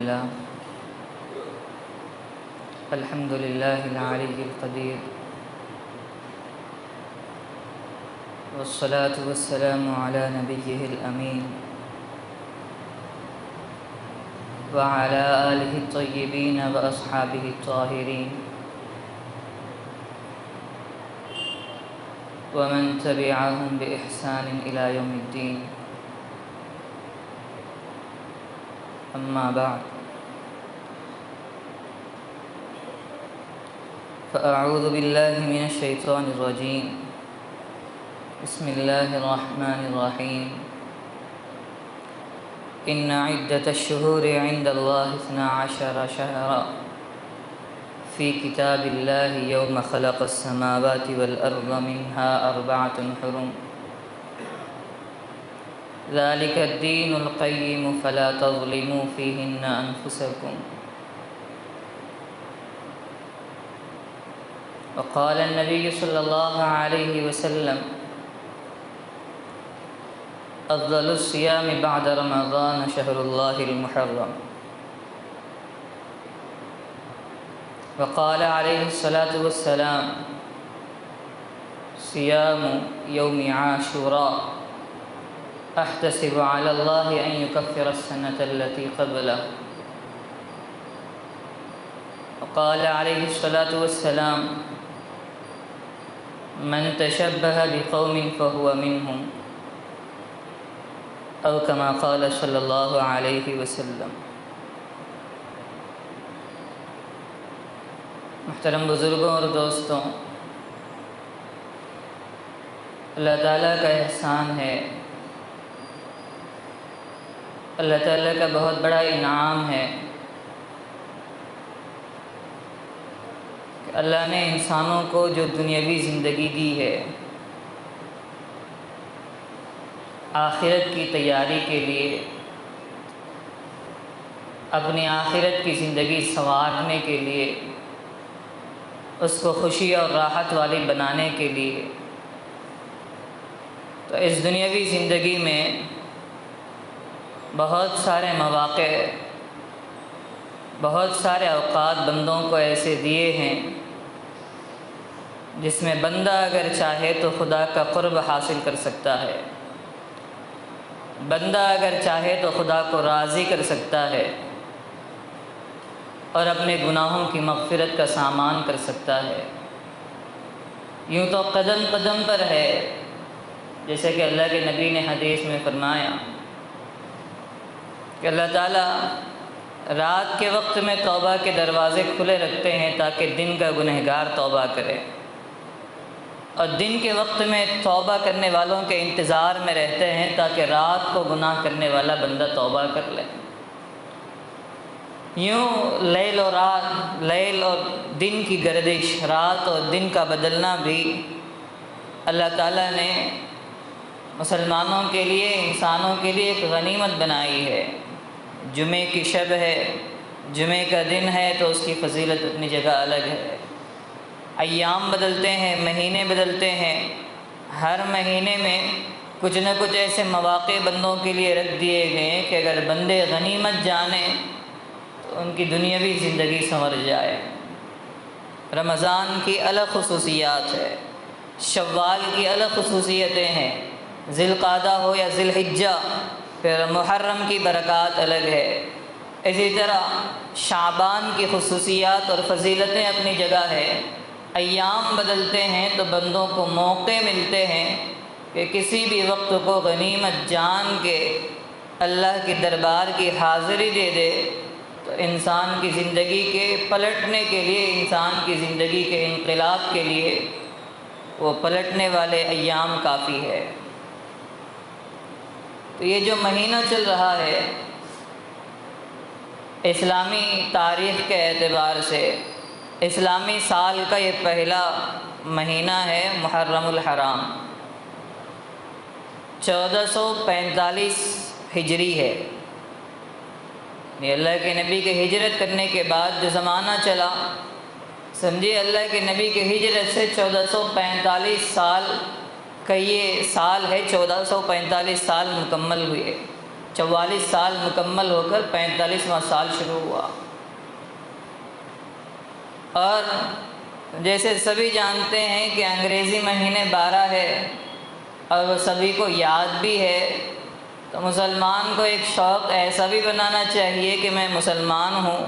الله الحمد لله العلي القدير والصلاة والسلام على نبيه الأمين وعلى آله الطيبين وأصحابه الطاهرين ومن تبعهم بإحسان إلى يوم الدين. أما بعد فأعوذ بالله من الشيطان الرجيم. بسم الله الرحمن الرحيم. إن عدة الشهور عند الله 12 شهرا في كتاب الله يوم خلق السماوات والأرض منها 4 حرم ذلك الدين القيم فلا تظلموا فيهن أنفسكم. وقال النبي صلى الله عليه وسلم أفضل الصيام بعد رمضان شهر الله المحرم. وقال عليه الصلاة والسلام صيام يوم عاشوراء أحتسب على الله أن يكفر السنة التي قبله. وقال عليه الصلاة والسلام من تشبه بقوم فهو منهم أو كما قال صلی اللہ علیہ وسلم. محترم بزرگوں اور دوستوں، اللہ تعالیٰ کا احسان ہے، اللہ تعالیٰ کا بہت بڑا انعام ہے کہ اللہ نے انسانوں کو جو دنیاوی زندگی دی ہے آخرت کی تیاری کے لیے، اپنی آخرت کی زندگی سنوارنے کے لیے، اس کو خوشی اور راحت والی بنانے کے لیے، تو اس دنیاوی زندگی میں بہت سارے مواقع، بہت سارے اوقات بندوں کو ایسے دیے ہیں جس میں بندہ اگر چاہے تو خدا کا قرب حاصل کر سکتا ہے، بندہ اگر چاہے تو خدا کو راضی کر سکتا ہے اور اپنے گناہوں کی مغفرت کا سامان کر سکتا ہے. یوں تو قدم قدم پر ہے، جیسے کہ اللہ کے نبی نے حدیث میں فرمایا کہ اللہ تعالیٰ رات کے وقت میں توبہ کے دروازے کھلے رکھتے ہیں تاکہ دن کا گنہگار توبہ کرے، اور دن کے وقت میں توبہ کرنے والوں کے انتظار میں رہتے ہیں تاکہ رات کو گناہ کرنے والا بندہ توبہ کر لے. یوں لیل اور رات، لیل اور دن کی گردش، رات اور دن کا بدلنا بھی اللہ تعالیٰ نے مسلمانوں کے لیے، انسانوں کے لیے ایک غنیمت بنائی ہے. جمعے کی شب ہے، جمعے کا دن ہے تو اس کی فضیلت اپنی جگہ الگ ہے. ایام بدلتے ہیں، مہینے بدلتے ہیں، ہر مہینے میں کچھ نہ کچھ ایسے مواقع بندوں کے لیے رکھ دیے گئے ہیں کہ اگر بندے غنیمت جانیں تو ان کی دنیاوی زندگی سنور جائے. رمضان کی الگ خصوصیات ہے، شوال کی الگ خصوصیتیں ہیں، ذی القعدہ ہو یا ذی الحجہ، پھر محرم کی برکات الگ ہے. اسی طرح شعبان کی خصوصیات اور فضیلتیں اپنی جگہ ہے. ایام بدلتے ہیں تو بندوں کو موقع ملتے ہیں کہ کسی بھی وقت کو غنیمت جان کے اللہ کے دربار کی حاضری دے دے تو انسان کی زندگی کے پلٹنے کے لیے، انسان کی زندگی کے انقلاب کے لیے وہ پلٹنے والے ایام کافی ہے. تو یہ جو مہینہ چل رہا ہے اسلامی تاریخ کے اعتبار سے، اسلامی سال کا یہ پہلا مہینہ ہے محرم الحرام. 1445 ہجری ہے. یہ اللہ کے نبی کے ہجرت کرنے کے بعد جو زمانہ چلا، سمجھیے اللہ کے نبی کے ہجرت سے 1445 سال کا یہ سال ہے، 1445 سال مکمل ہوئے. 44 سال مکمل ہو کر 45واں سال شروع ہوا۔ اور جیسے سبھی جانتے ہیں کہ انگریزی مہینے 12 ہے اور وہ سبھی کو یاد بھی ہے، تو مسلمان کو ایک شوق ایسا بھی بنانا چاہیے کہ میں مسلمان ہوں،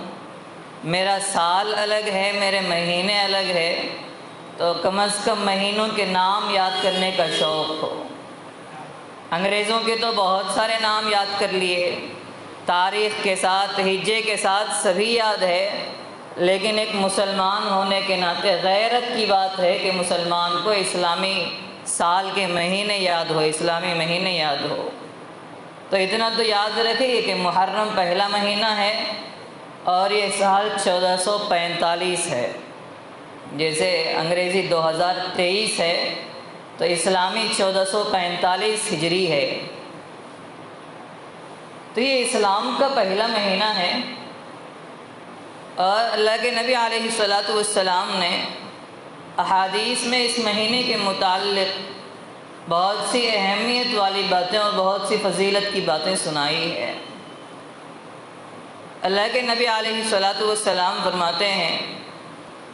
میرا سال الگ ہے، میرے مہینے الگ ہے، تو کم از کم مہینوں کے نام یاد کرنے کا شوق ہو۔ انگریزوں کے تو بہت سارے نام یاد کر لیے، تاریخ کے ساتھ، ہجے کے ساتھ سبھی یاد ہے، لیکن ایک مسلمان ہونے کے ناطے غیرت کی بات ہے کہ مسلمان کو اسلامی سال کے مہینے یاد ہو، اسلامی مہینے یاد ہو۔ تو اتنا تو یاد رکھیے کہ محرم پہلا مہینہ ہے اور یہ سال 1445 ہے، جیسے انگریزی 2023 ہے تو اسلامی 1445 ہجری ہے۔ تو یہ اسلام کا پہلا مہینہ ہے، اور اللہ کے نبی علیہ الصلاۃ والسلام نے احادیث میں اس مہینے کے متعلق بہت سی اہمیت والی باتیں اور بہت سی فضیلت کی باتیں سنائی ہے۔ اللہ کے نبی علیہ الصلاۃ والسلام فرماتے ہیں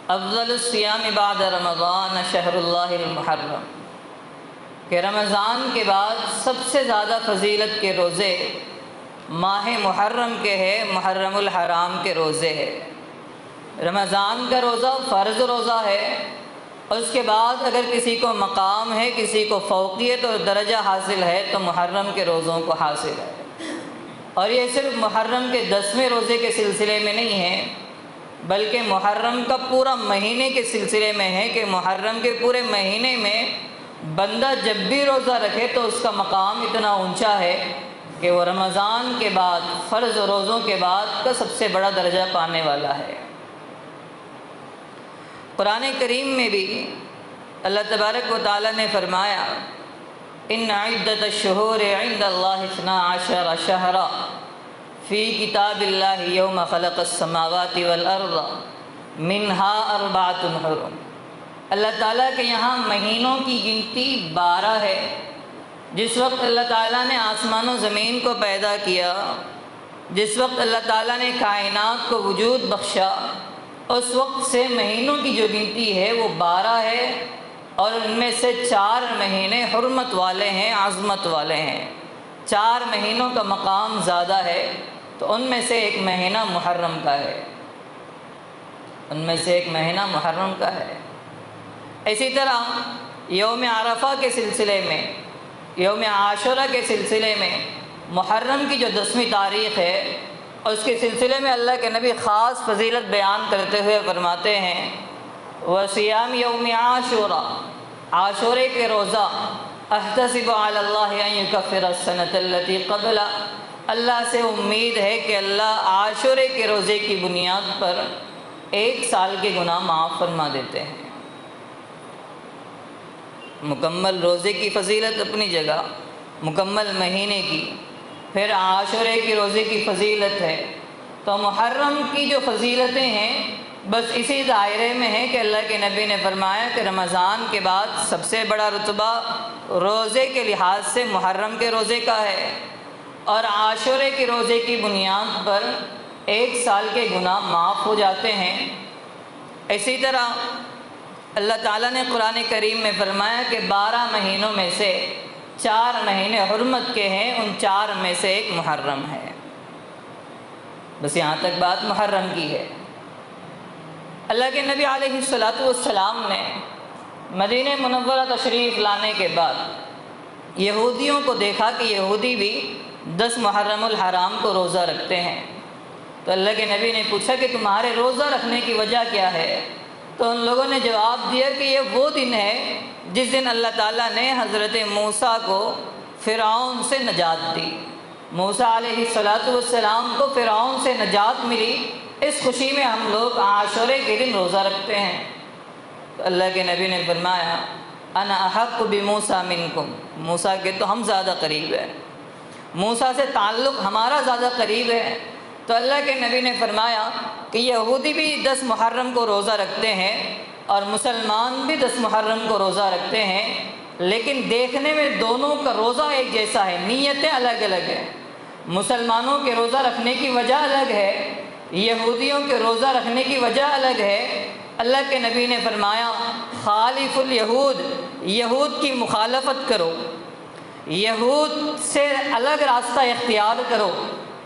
افضل الصیام بعد رمضان شہر اللہ المحرم، کہ رمضان کے بعد سب سے زیادہ فضیلت کے روزے ماہ محرم کے ہے، محرم الحرام کے روزے ہے۔ رمضان کا روزہ فرض روزہ ہے، اور اس کے بعد اگر کسی کو مقام ہے، کسی کو فوقیت اور درجہ حاصل ہے تو محرم کے روزوں کو حاصل ہے۔ اور یہ صرف محرم کے 10ویں روزے کے سلسلے میں نہیں ہے، بلکہ محرم کا پورا مہینے کے سلسلے میں ہے کہ محرم کے پورے مہینے میں بندہ جب بھی روزہ رکھے تو اس کا مقام اتنا اونچا ہے کہ وہ رمضان کے بعد، فرض روزوں کے بعد کا سب سے بڑا درجہ پانے والا ہے۔ قرآن کریم میں بھی اللہ تبارک و تعالیٰ نے فرمایا ان عدت الشہور عند اللہ 12 شہرا فی کتاب اللہ یوم خلق السماوات والارض منها 4 حرم۔ اللہ تعالیٰ کے یہاں مہینوں کی گنتی 12 ہے۔ جس وقت اللہ تعالیٰ نے آسمان و زمین کو پیدا کیا، جس وقت اللہ تعالیٰ نے کائنات کو وجود بخشا، اس وقت سے مہینوں کی جو گنتی ہے وہ 12 ہے، اور ان میں سے 4 مہینے حرمت والے ہیں، عظمت والے ہیں۔ 4 مہینوں کا مقام زیادہ ہے، تو ان میں سے ایک مہینہ محرم کا ہے، ان میں سے ایک مہینہ محرم کا ہے۔ اسی طرح یوم عرفہ کے سلسلے میں، یوم عاشورہ کے سلسلے میں محرم کی جو 10ویں تاریخ ہے، اور اس کے سلسلے میں اللہ کے نبی خاص فضیلت بیان کرتے ہوئے فرماتے ہیں وَصِيَامِ يَوْمِ عَاشُورَا، عاشورے کے روزہ احتسب علی اللہ ان یکفر السنۃ التي قبل، اللہ سے امید ہے کہ اللہ عاشورے کے روزے کی بنیاد پر 1 سال کے گناہ معاف فرما دیتے ہیں۔ مکمل روزے کی فضیلت اپنی جگہ، مکمل مہینے کی، پھر عاشورے کی روزے کی فضیلت ہے، تو محرم کی جو فضیلتیں ہیں بس اسی دائرے میں ہیں کہ اللہ کے نبی نے فرمایا کہ رمضان کے بعد سب سے بڑا رتبہ روزے کے لحاظ سے محرم کے روزے کا ہے، اور عاشورے کے روزے کی بنیاد پر 1 سال کے گناہ معاف ہو جاتے ہیں۔ اسی طرح اللہ تعالیٰ نے قرآن کریم میں فرمایا کہ 12 مہینوں میں سے 4 مہینے حرمت کے ہیں، ان 4 میں سے ایک محرم ہے۔ بس یہاں تک بات محرم کی ہے۔ اللہ کے نبی علیہ الصلاۃ والسلام نے مدینہ منورہ تشریف لانے کے بعد یہودیوں کو دیکھا کہ یہودی بھی 10 محرم الحرام کو روزہ رکھتے ہیں، تو اللہ کے نبی نے پوچھا کہ تمہارے روزہ رکھنے کی وجہ کیا ہے؟ تو ان لوگوں نے جواب دیا کہ یہ وہ دن ہے جس دن اللہ تعالیٰ نے حضرت موسیٰ کو فرعون سے نجات دی۔ موسیٰ علیہ الصلاۃ والسلام کو فرعون سے نجات ملی، اس خوشی میں ہم لوگ عاشورے کے دن روزہ رکھتے ہیں۔ تو اللہ کے نبی نے فرمایا انا احق بموسیٰ منکم، موسیٰ کے تو ہم زیادہ قریب ہیں، موسیٰ سے تعلق ہمارا زیادہ قریب ہے۔ تو اللہ کے نبی نے فرمایا کہ یہودی بھی 10 محرم کو روزہ رکھتے ہیں اور مسلمان بھی 10 محرم کو روزہ رکھتے ہیں، لیکن دیکھنے میں دونوں کا روزہ ایک جیسا ہے، نیتیں الگ الگ ہیں۔ مسلمانوں کے روزہ رکھنے کی وجہ الگ ہے، یہودیوں کے روزہ رکھنے کی وجہ الگ ہے۔ اللہ کے نبی نے فرمایا خالف الیہود، یہود کی مخالفت کرو، یہود سے الگ راستہ اختیار کرو۔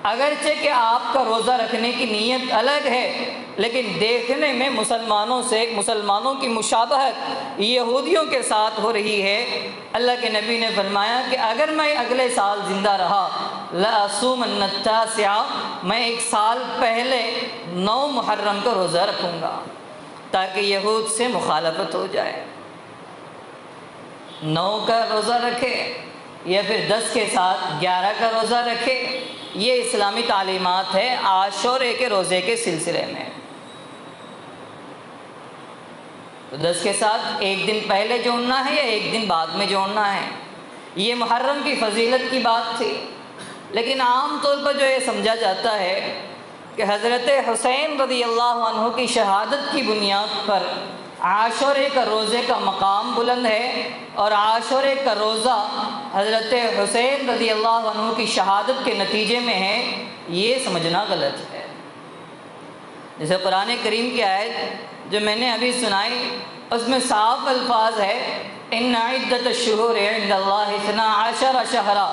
اگرچہ کہ آپ کا روزہ رکھنے کی نیت الگ ہے، لیکن دیکھنے میں مسلمانوں کی مشابہت یہودیوں کے ساتھ ہو رہی ہے۔ اللہ کے نبی نے فرمایا کہ اگر میں اگلے سال زندہ رہا لأصومن التاسع، میں 1 سال پہلے 9 محرم کا روزہ رکھوں گا تاکہ یہود سے مخالفت ہو جائے۔ 9 کا روزہ رکھے یا پھر 10 کے ساتھ 11 کا روزہ رکھے، یہ اسلامی تعلیمات ہے عاشورے کے روزے کے سلسلے میں۔ تو 10 کے ساتھ 1 دن پہلے جوڑنا ہے یا 1 دن بعد میں جوڑنا ہے، یہ محرم کی فضیلت کی بات تھی۔ لیکن عام طور پر جو یہ سمجھا جاتا ہے کہ حضرت حسین رضی اللہ عنہ کی شہادت کی بنیاد پر عاشورے کا روزے کا مقام بلند ہے، اور عاشورے کا روزہ حضرت حسین رضی اللہ عنہ کی شہادت کے نتیجے میں ہے، یہ سمجھنا غلط ہے۔ جیسے قرآن کریم کی آیت جو میں نے ابھی سنائی، اس میں صاف الفاظ ہے ان عدت الشہور عند اللہ 12 شہرا،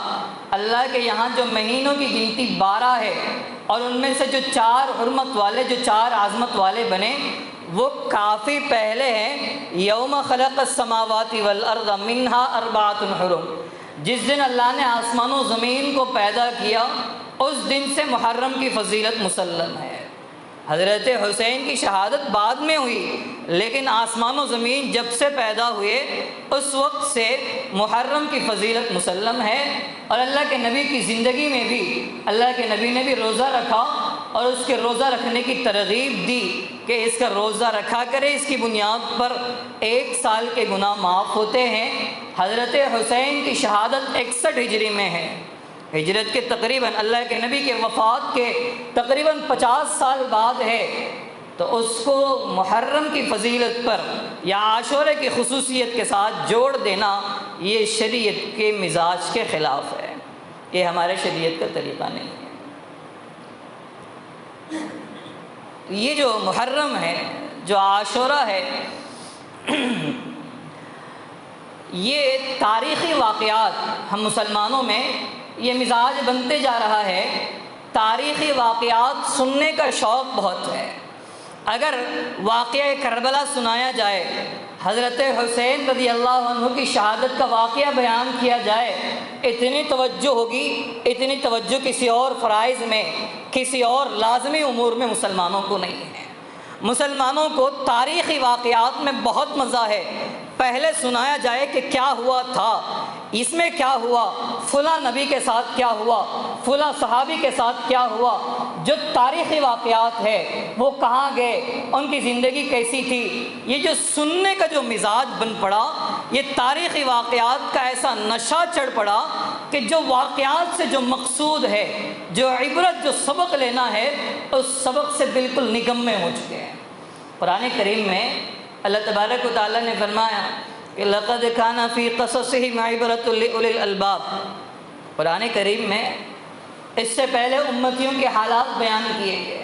اللہ کے یہاں جو مہینوں کی گنتی 12 ہے، اور ان میں سے جو 4 حرمت والے، جو 4 عظمت والے بنے وہ کافی پہلے ہیں۔ یوم خلق السماوات والارض منها 4 حرم، جس دن اللہ نے آسمان و زمین کو پیدا کیا اس دن سے محرم کی فضیلت مسلم ہے۔ حضرت حسین کی شہادت بعد میں ہوئی، لیکن آسمان و زمین جب سے پیدا ہوئے اس وقت سے محرم کی فضیلت مسلم ہے۔ اور اللہ کے نبی کی زندگی میں بھی اللہ کے نبی نے بھی روزہ رکھا اور اس کے روزہ رکھنے کی ترغیب دی کہ اس کا روزہ رکھا کرے، اس کی بنیاد پر 1 سال کے گناہ معاف ہوتے ہیں۔ حضرت حسین کی شہادت 61 ہجری میں ہے، ہجرت کے تقریباً اللہ کے نبی کے وفات کے تقریباً 50 سال بعد ہے، تو اس کو محرم کی فضیلت پر یا عاشورے کی خصوصیت کے ساتھ جوڑ دینا یہ شریعت کے مزاج کے خلاف ہے، یہ ہمارے شریعت کا طریقہ نہیں ہے۔ یہ جو محرم ہے، جو عاشورہ ہے، یہ تاریخی واقعات ہم مسلمانوں میں یہ مزاج بنتے جا رہا ہے، تاریخی واقعات سننے کا شوق بہت ہے۔ اگر واقعہ کربلا سنایا جائے، حضرت حسین رضی اللہ عنہ کی شہادت کا واقعہ بیان کیا جائے، اتنی توجہ ہوگی، اتنی توجہ کسی اور فرائض میں، کسی اور لازمی امور میں مسلمانوں کو نہیں ہے۔ مسلمانوں کو تاریخی واقعات میں بہت مزہ ہے، پہلے سنایا جائے کہ کیا ہوا تھا، اس میں کیا ہوا، فلاں نبی کے ساتھ کیا ہوا، فلاں صحابی کے ساتھ کیا ہوا۔ جو تاریخی واقعات ہے وہ کہاں گئے، ان کی زندگی کیسی تھی، یہ جو سننے کا جو مزاج بن پڑا، یہ تاریخی واقعات کا ایسا نشہ چڑھ پڑا کہ جو واقعات سے جو مقصود ہے، جو عبرت، جو سبق لینا ہے، اس سبق سے بالکل نکمے ہو چکے ہیں۔ قرآن کریم میں اللہ تبارک و تعالیٰ نے فرمایا کہ لقد کان فی قصصہم عبرۃ لأولی الالباب۔ قرآن کریم میں اس سے پہلے امتیوں کے حالات بیان کیے گئے،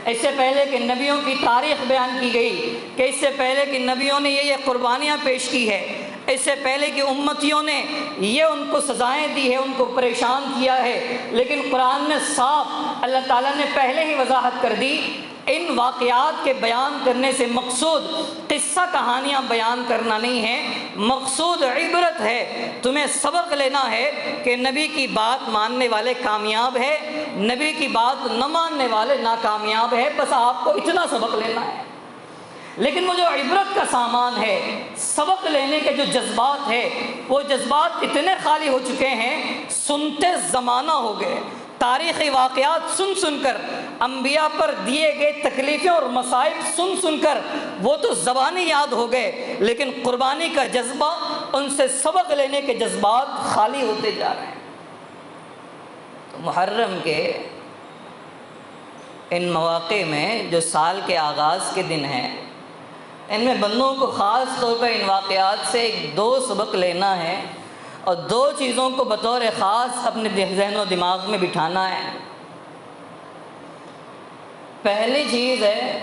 اس سے پہلے کہ نبیوں کی تاریخ بیان کی گئی، کہ اس سے پہلے کہ نبیوں نے یہ قربانیاں پیش کی ہے، اس سے پہلے کہ امتیوں نے یہ ان کو سزائیں دی ہے، ان کو پریشان کیا ہے، لیکن قرآن نے صاف اللہ تعالیٰ نے پہلے ہی وضاحت کر دی، ان واقعات کے بیان کرنے سے مقصود قصہ کہانیاں بیان کرنا نہیں ہے، مقصود عبرت ہے، تمہیں سبق لینا ہے کہ نبی کی بات ماننے والے کامیاب ہے، نبی کی بات نہ ماننے والے ناکامیاب ہے، بس آپ کو اتنا سبق لینا ہے۔ لیکن وہ جو عبرت کا سامان ہے، سبق لینے کے جو جذبات ہے، وہ جذبات اتنے خالی ہو چکے ہیں، سنتے زمانہ ہو گئے، تاریخی واقعات سن سن کر، انبیاء پر دیے گئے تکلیفیں اور مصائب سن سن کر وہ تو زبانی یاد ہو گئے، لیکن قربانی کا جذبہ، ان سے سبق لینے کے جذبات خالی ہوتے جا رہے ہیں۔ تو محرم کے ان مواقع میں جو سال کے آغاز کے دن ہیں، ان میں بندوں کو خاص طور پر ان واقعات سے 2 سبق لینا ہے، اور دو چیزوں کو بطور خاص اپنے ذہن و دماغ میں بٹھانا ہے۔ پہلی چیز ہے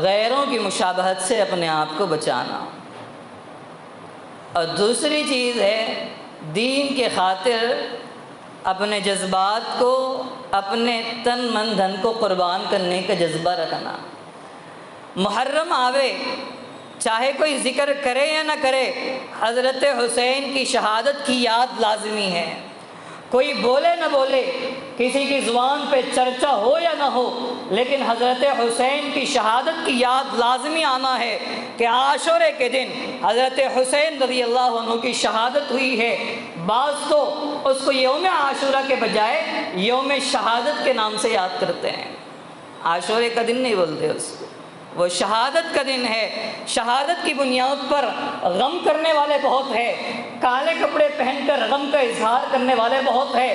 غیروں کی مشابہت سے اپنے آپ کو بچانا، اور دوسری چیز ہے دین کے خاطر اپنے جذبات کو، اپنے تن من دھن کو قربان کرنے کا جذبہ رکھنا۔ محرم آوے چاہے کوئی ذکر کرے یا نہ کرے، حضرت حسین کی شہادت کی یاد لازمی ہے۔ کوئی بولے نہ بولے، کسی کی زبان پہ چرچا ہو یا نہ ہو، لیکن حضرت حسین کی شہادت کی یاد لازمی آنا ہے کہ عاشورے کے دن حضرت حسین رضی اللہ عنہ کی شہادت ہوئی ہے۔ بعض تو اس کو یوم عاشورہ کے بجائے یوم شہادت کے نام سے یاد کرتے ہیں، عاشورے کا دن نہیں بولتے اس کو، وہ شہادت کا دن ہے۔ شہادت کی بنیاد پر غم کرنے والے بہت ہیں، کالے کپڑے پہن کر غم کا اظہار کرنے والے بہت ہیں،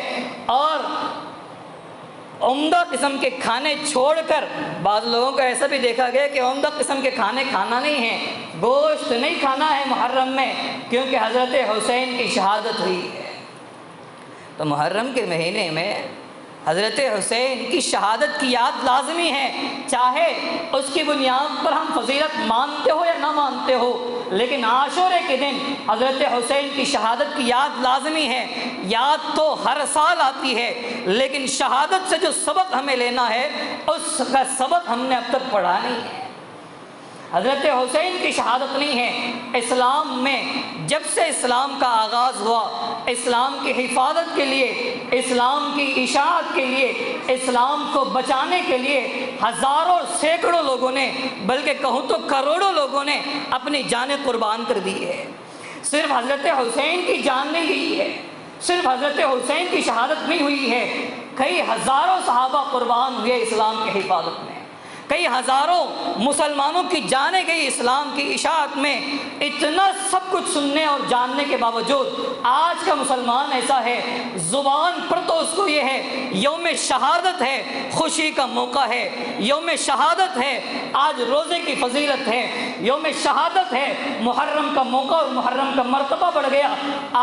اور عمدہ قسم کے کھانے چھوڑ کر بعض لوگوں کو ایسا بھی دیکھا گیا کہ عمدہ قسم کے کھانے کھانا نہیں ہے، گوشت نہیں کھانا ہے محرم میں، کیونکہ حضرت حسین کی شہادت ہوئی ہے۔ تو محرم کے مہینے میں حضرت حسین کی شہادت کی یاد لازمی ہے، چاہے اس کی بنیاد پر ہم فضیلت مانتے ہو یا نہ مانتے ہو، لیکن عاشورے کے دن حضرت حسین کی شہادت کی یاد لازمی ہے۔ یاد تو ہر سال آتی ہے، لیکن شہادت سے جو سبق ہمیں لینا ہے اس کا سبق ہم نے اب تک پڑھا نہیں ہے۔ حضرت حسین کی شہادت نہیں ہے۔ اسلام میں جب سے اسلام کا آغاز ہوا، اسلام کی حفاظت کے لیے، اسلام کی اشاعت کے لیے، اسلام کو بچانے کے لیے ہزاروں سینکڑوں لوگوں نے، بلکہ کہوں تو کروڑوں لوگوں نے اپنی جانیں قربان کر دی ہے۔ صرف حضرت حسین کی جان نہیں گئی ہے، صرف حضرت حسین کی شہادت نہیں ہوئی ہے، کئی ہزاروں صحابہ قربان ہوئے اسلام کی حفاظت میں، کئی ہزاروں مسلمانوں کی جانیں گئی اسلام کی اشاعت میں۔ اتنا سب کچھ سننے اور جاننے کے باوجود آج کا مسلمان ایسا ہے، زبان پر تو اس کو یہ ہے یوم شہادت ہے، خوشی کا موقع ہے، یوم شہادت ہے، آج روزے کی فضیلت ہے، یوم شہادت ہے، محرم کا موقع اور محرم کا مرتبہ بڑھ گیا۔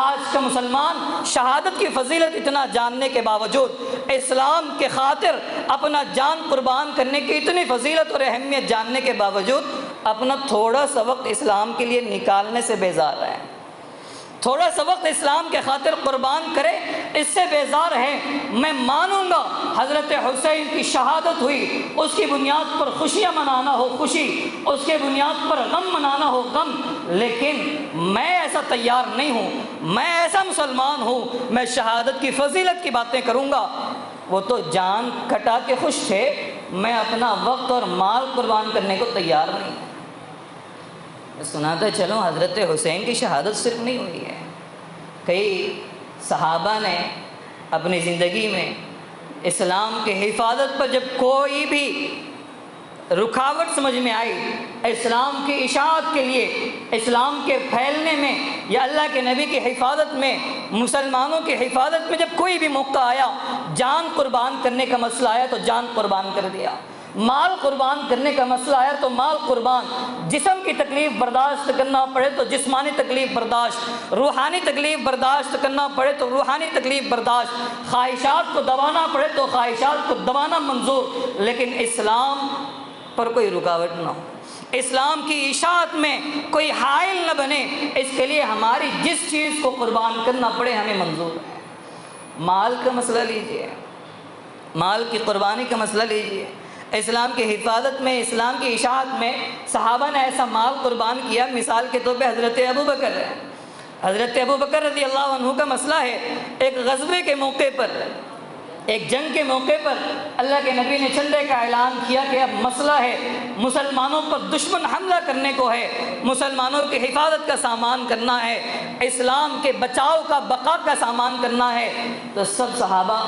آج کا مسلمان شہادت کی فضیلت اتنا جاننے کے باوجود، اسلام کے خاطر اپنا جان قربان کرنے کی اتنی فضیلت اور اہمیت جاننے کے باوجود اپنا تھوڑا سا وقت اسلام کے لیے نکالنے سے بیزار ہے، تھوڑا سا وقت اسلام کے خاطر قربان کرے اس سے بیزار ہے۔ میں مانوں گا حضرت حسین کی شہادت ہوئی، اس کی بنیاد پر خوشیاں منانا ہو خوشی، اس کے بنیاد پر غم منانا ہو غم، لیکن میں ایسا تیار نہیں ہوں، میں ایسا مسلمان ہوں، میں شہادت کی فضیلت کی باتیں کروں گا۔ وہ تو جان کٹا کے خوش تھے، میں اپنا وقت اور مال قربان کرنے کو تیار نہیں ہوں۔ سناتا چلوں حضرت حسین کی شہادت صرف نہیں ہوئی ہے، کئی صحابہ نے اپنی زندگی میں اسلام کے حفاظت پر جب کوئی بھی رکاوٹ سمجھ میں آئی، اسلام کی اشاعت کے لیے، اسلام کے پھیلنے میں یا اللہ کے نبی کی حفاظت میں، مسلمانوں کی حفاظت میں جب کوئی بھی موقع آیا، جان قربان کرنے کا مسئلہ آیا تو جان قربان کر دیا، مال قربان کرنے کا مسئلہ آیا تو مال قربان، جسم کی تکلیف برداشت کرنا پڑے تو جسمانی تکلیف برداشت، روحانی تکلیف برداشت کرنا پڑے تو روحانی تکلیف برداشت، خواہشات کو دبانا پڑے تو خواہشات کو دبانا منظور، لیکن اسلام پر کوئی رکاوٹ نہ ہو، اسلام کی اشاعت میں کوئی حائل نہ بنے، اس کے لیے ہماری جس چیز کو قربان کرنا پڑے ہمیں منظور ہے۔ مال کا مسئلہ لیجئے، مال کی قربانی کا مسئلہ لیجئے، اسلام کی حفاظت میں، اسلام کی اشاعت میں صحابہ نے ایسا مال قربان کیا، مثال کے طور پہ حضرت ابوبکر ہے، حضرت ابوبکر رضی اللہ عنہ کا مسئلہ ہے، ایک غزوے کے موقع پر، ایک جنگ کے موقع پر اللہ کے نبی نے چندے کا اعلان کیا کہ اب مسئلہ ہے، مسلمانوں پر دشمن حملہ کرنے کو ہے، مسلمانوں کی حفاظت کا سامان کرنا ہے، اسلام کے بچاؤ کا بقا کا سامان کرنا ہے۔ تو سب صحابہ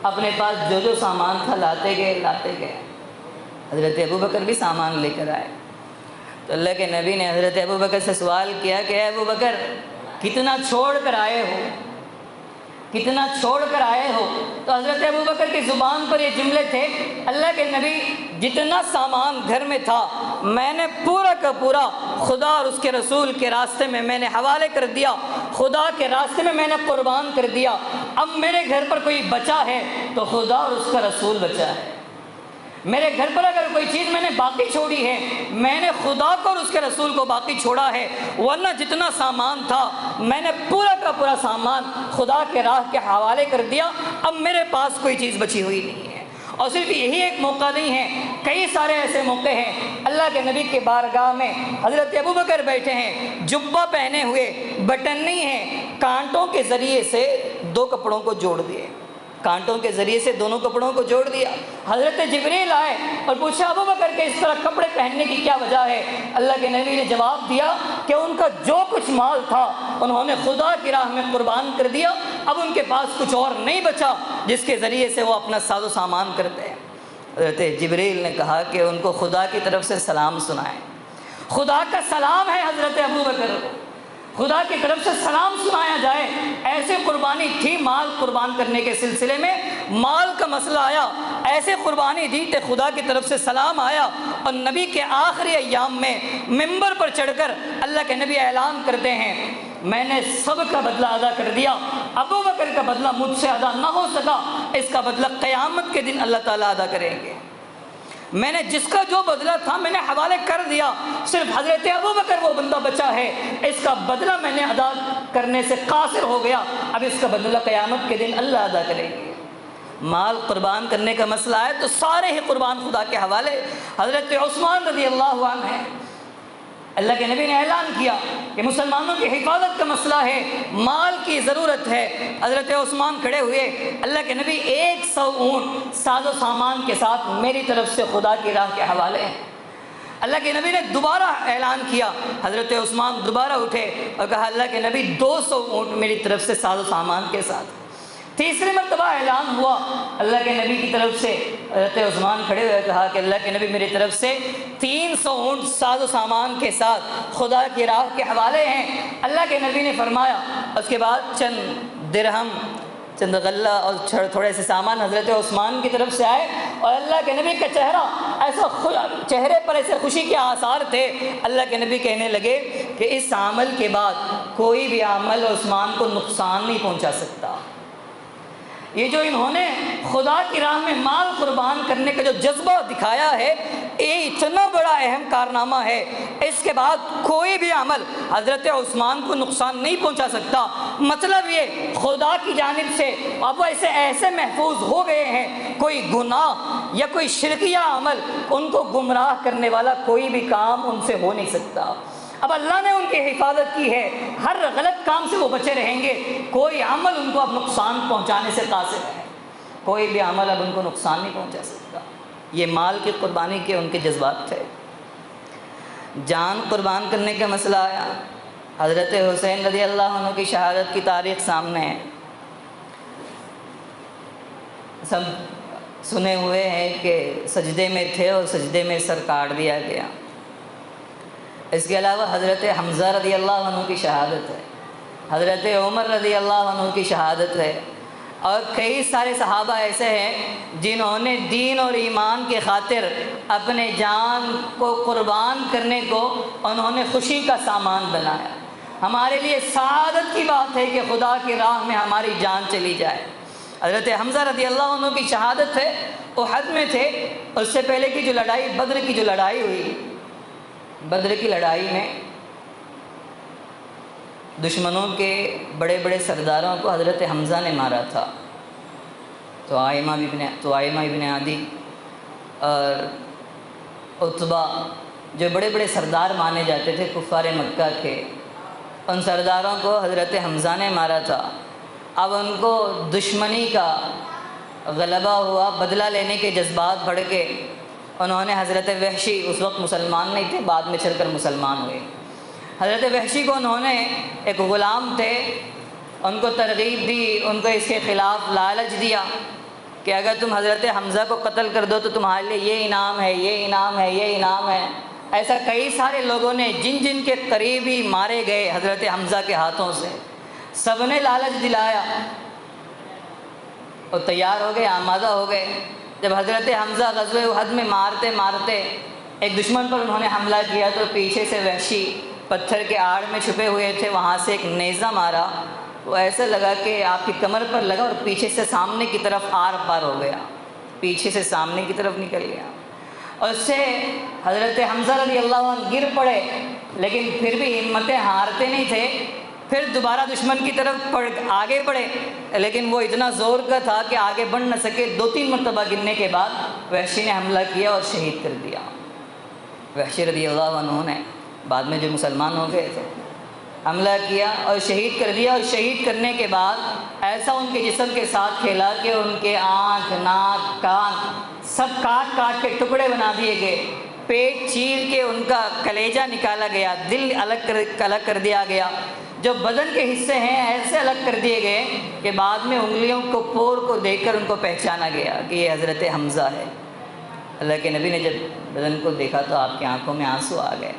اپنے پاس جو جو سامان تھا لاتے گئے، حضرت ابوبکر بھی سامان لے کر آئے۔ تو اللہ کے نبی نے حضرت ابوبکر سے سوال کیا کہ اے ابوبکر کتنا چھوڑ کر آئے ہو، کتنا چھوڑ کر آئے ہو؟ تو حضرت ابوبکر کی زبان پر یہ جملے تھے، اللہ کے نبی جتنا سامان گھر میں تھا میں نے پورا کا پورا خدا اور اس کے رسول کے راستے میں نے حوالے کر دیا، خدا کے راستے میں نے قربان کر دیا، اب میرے گھر پر کوئی بچا ہے تو خدا اور اس کا رسول بچا ہے۔ میرے گھر پر اگر کوئی چیز میں نے باقی چھوڑی ہے، میں نے خدا کو اور اس کے رسول کو باقی چھوڑا ہے، ورنہ جتنا سامان تھا میں نے پورا کا پورا سامان خدا کے راہ کے حوالے کر دیا، اب میرے پاس کوئی چیز بچی ہوئی نہیں ہے۔ اور صرف یہی ایک موقع نہیں ہے، کئی سارے ایسے موقع ہیں اللہ کے نبی کے بارگاہ میں حضرت ابوبکر بیٹھے ہیں، جبہ پہنے ہوئے، بٹن نہیں ہے، کانٹوں کے ذریعے سے دو کپڑوں کو جوڑ دیے، کانٹوں کے ذریعے سے دونوں کپڑوں کو جوڑ دیا۔ حضرت جبریل آئے اور پوچھا ابوبکر کے اس طرح کپڑے پہننے کی کیا وجہ ہے؟ اللہ کے نبی نے جواب دیا کہ ان کا جو کچھ مال تھا انہوں نے خدا کی راہ میں قربان کر دیا، اب ان کے پاس کچھ اور نہیں بچا جس کے ذریعے سے وہ اپنا ساز و سامان کرتے ہیں۔ حضرت جبریل نے کہا کہ ان کو خدا کی طرف سے سلام سنائیں۔ خدا کا سلام ہے حضرت ابوبکر، خدا کی طرف سے سلام سنایا جائے۔ ایسے قربانی تھی مال قربان کرنے کے سلسلے میں، مال کا مسئلہ آیا، ایسے قربانی دی کہ خدا کی طرف سے سلام آیا، اور نبی کے آخری ایام میں ممبر پر چڑھ کر اللہ کے نبی اعلان کرتے ہیں میں نے سب کا بدلہ ادا کر دیا، ابوبکر کا بدلہ مجھ سے ادا نہ ہو سکا، اس کا بدلہ قیامت کے دن اللہ تعالیٰ ادا کریں گے۔ میں نے جس کا جو بدلہ تھا میں نے حوالے کر دیا، صرف حضرت ابوبکر وہ بندہ بچا ہے، اس کا بدلہ میں نے ادا کرنے سے قاصر ہو گیا، اب اس کا بدلہ قیامت کے دن اللہ ادا کریں گے۔ مال قربان کرنے کا مسئلہ ہے تو سارے ہی قربان خدا کے حوالے۔ حضرت عثمان رضی اللہ عنہ ہے، اللہ کے نبی نے اعلان کیا کہ مسلمانوں کی حفاظت کا مسئلہ ہے، مال کی ضرورت ہے۔ حضرت عثمان کھڑے ہوئے، اللہ کے نبی 100 اونٹ ساز و سامان کے ساتھ میری طرف سے خدا کی راہ کے حوالے ہیں۔ اللہ کے نبی نے دوبارہ اعلان کیا، حضرت عثمان دوبارہ اٹھے اور کہا اللہ کے نبی 200 اونٹ میری طرف سے ساز و سامان کے ساتھ۔ تیسری مرتبہ اعلان ہوا، اللہ کے نبی کی طرف سے حضرت عثمان کھڑے ہوئے کہا کہ اللہ کے نبی میری طرف سے 300 اونٹ ساز و سامان کے ساتھ خدا کی راہ کے حوالے ہیں۔ اللہ کے نبی نے فرمایا، اس کے بعد چند درہم، چند غلہ اور تھوڑے سے سامان حضرت عثمان کی طرف سے آئے، اور اللہ کے نبی کا چہرہ ایسا چہرے پر ایسے خوشی کے آثار تھے۔ اللہ کے نبی کہنے لگے کہ اس عمل کے بعد کوئی بھی عمل عثمان کو نقصان نہیں پہنچا سکتا۔ یہ جو انہوں نے خدا کی راہ میں مال قربان کرنے کا جو جذبہ دکھایا ہے، یہ اتنا بڑا اہم کارنامہ ہے، اس کے بعد کوئی بھی عمل حضرت عثمان کو نقصان نہیں پہنچا سکتا۔ مطلب یہ خدا کی جانب سے اب ایسے محفوظ ہو گئے ہیں، کوئی گناہ یا کوئی شرکیہ عمل ان کو گمراہ کرنے والا کوئی بھی کام ان سے ہو نہیں سکتا۔ اب اللہ نے ان کی حفاظت کی ہے، ہر غلط کام سے وہ بچے رہیں گے، کوئی عمل ان کو اب نقصان پہنچانے سے قاصر ہے، کوئی بھی عمل اب ان کو نقصان نہیں پہنچا سکتا۔ یہ مال کی قربانی کے ان کے جذبات تھے۔ جان قربان کرنے کا مسئلہ آیا، حضرت حسین رضی اللہ عنہ کی شہادت کی تاریخ سامنے ہے، سب سنے ہوئے ہیں کہ سجدے میں تھے اور سجدے میں سر کاٹ دیا گیا۔ اس کے علاوہ حضرت حمزہ رضی اللہ عنہ کی شہادت ہے، حضرت عمر رضی اللہ عنہ کی شہادت ہے، اور کئی سارے صحابہ ایسے ہیں جنہوں نے دین اور ایمان کی خاطر اپنے جان کو قربان کرنے کو انہوں نے خوشی کا سامان بنایا۔ ہمارے لیے سعادت کی بات ہے کہ خدا کی راہ میں ہماری جان چلی جائے۔ حضرت حمزہ رضی اللہ عنہ کی شہادت ہے، احد میں تھے، اس سے پہلے کی جو لڑائی بدر کی جو لڑائی ہوئی، بدر کی لڑائی میں دشمنوں کے بڑے بڑے سرداروں کو حضرت حمزہ نے مارا تھا۔ تو آئمہ ابن عدی اور عتبہ جو بڑے بڑے سردار مانے جاتے تھے کفار مکہ کے، ان سرداروں کو حضرت حمزہ نے مارا تھا۔ اب ان کو دشمنی کا غلبہ ہوا، بدلہ لینے کے جذبات بڑھ کے انہوں نے حضرت وحشی، اس وقت مسلمان نہیں تھے، بعد میں چل کر مسلمان ہوئے، حضرت وحشی کو انہوں نے، ایک غلام تھے، ان کو ترغیب دی، ان کو اس کے خلاف لالچ دیا کہ اگر تم حضرت حمزہ کو قتل کر دو تو تمہارے لیے یہ انعام ہے، یہ انعام ہے، یہ انعام ہے۔ ایسا کئی سارے لوگوں نے جن جن کے قریبی مارے گئے حضرت حمزہ کے ہاتھوں سے، سب نے لالچ دلایا اور تیار ہو گئے، آمادہ ہو گئے۔ جب حضرت حمزہ غزوہ احد میں مارتے مارتے ایک دشمن پر انہوں نے حملہ کیا تو پیچھے سے وحشی پتھر کے آڑ میں چھپے ہوئے تھے، وہاں سے ایک نیزہ مارا، وہ ایسا لگا کہ آپ کی کمر پر لگا اور پیچھے سے سامنے کی طرف آر پار ہو گیا، پیچھے سے سامنے کی طرف نکل گیا، اور اس سے حضرت حمزہ رضی اللہ عنہ گر پڑے، لیکن پھر بھی ہمتیں ہارتے نہیں تھے، پھر دوبارہ دشمن کی طرف آگے بڑھے، لیکن وہ اتنا زور کا تھا کہ آگے بڑھ نہ سکے، 2-3 مرتبہ گرنے کے بعد وحشی نے حملہ کیا اور شہید کر دیا۔ وحشی رضی اللہ عنہ نے بعد میں جو مسلمان ہو گئے تھے، حملہ کیا اور شہید کر دیا، اور شہید کرنے کے بعد ایسا ان کے جسم کے ساتھ کھیلا کہ ان کے آنکھ، ناک، کان سب کاٹ کاٹ کے ٹکڑے بنا دیے گئے، پیٹ چیر کے ان کا کلیجہ نکالا گیا، دل الگ کر دیا گیا، جو بدن کے حصے ہیں ایسے الگ کر دیے گئے کہ بعد میں انگلیوں کو پور کو دیکھ کر ان کو پہچانا گیا کہ یہ حضرت حمزہ ہے۔ اللہ کے نبی نے جب بدن کو دیکھا تو آپ کی آنکھوں میں آنسو آ گئے،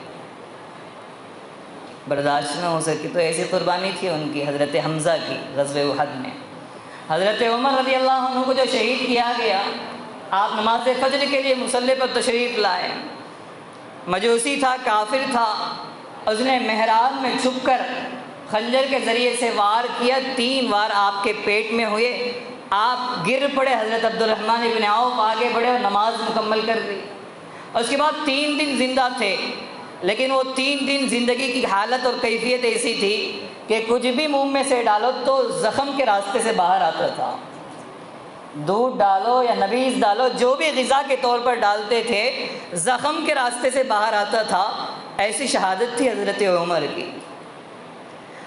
برداشت نہ ہو سکی، تو ایسی قربانی تھی ان کی، حضرت حمزہ کی غزوہ احد میں۔ حضرت عمر رضی اللہ عنہ کو جو شہید کیا گیا، آپ نماز فجر کے لیے مصلی پر تشریف لائے، مجوسی تھا، کافر تھا، اس نے محراب میں چھپ کر خنجر کے ذریعے سے وار کیا، 3 وار آپ کے پیٹ میں ہوئے، آپ گر پڑے، حضرت عبدالرحمن بن عوف آگے بڑھے اور نماز مکمل کر دی، اور اس کے بعد 3 دن زندہ تھے، لیکن وہ 3 دن زندگی کی حالت اور کیفیت ایسی تھی کہ کچھ بھی منہ میں سے ڈالو تو زخم کے راستے سے باہر آتا تھا، دودھ ڈالو یا نبیذ ڈالو، جو بھی غذا کے طور پر ڈالتے تھے زخم کے راستے سے باہر آتا تھا، ایسی شہادت تھی حضرت عمر کی۔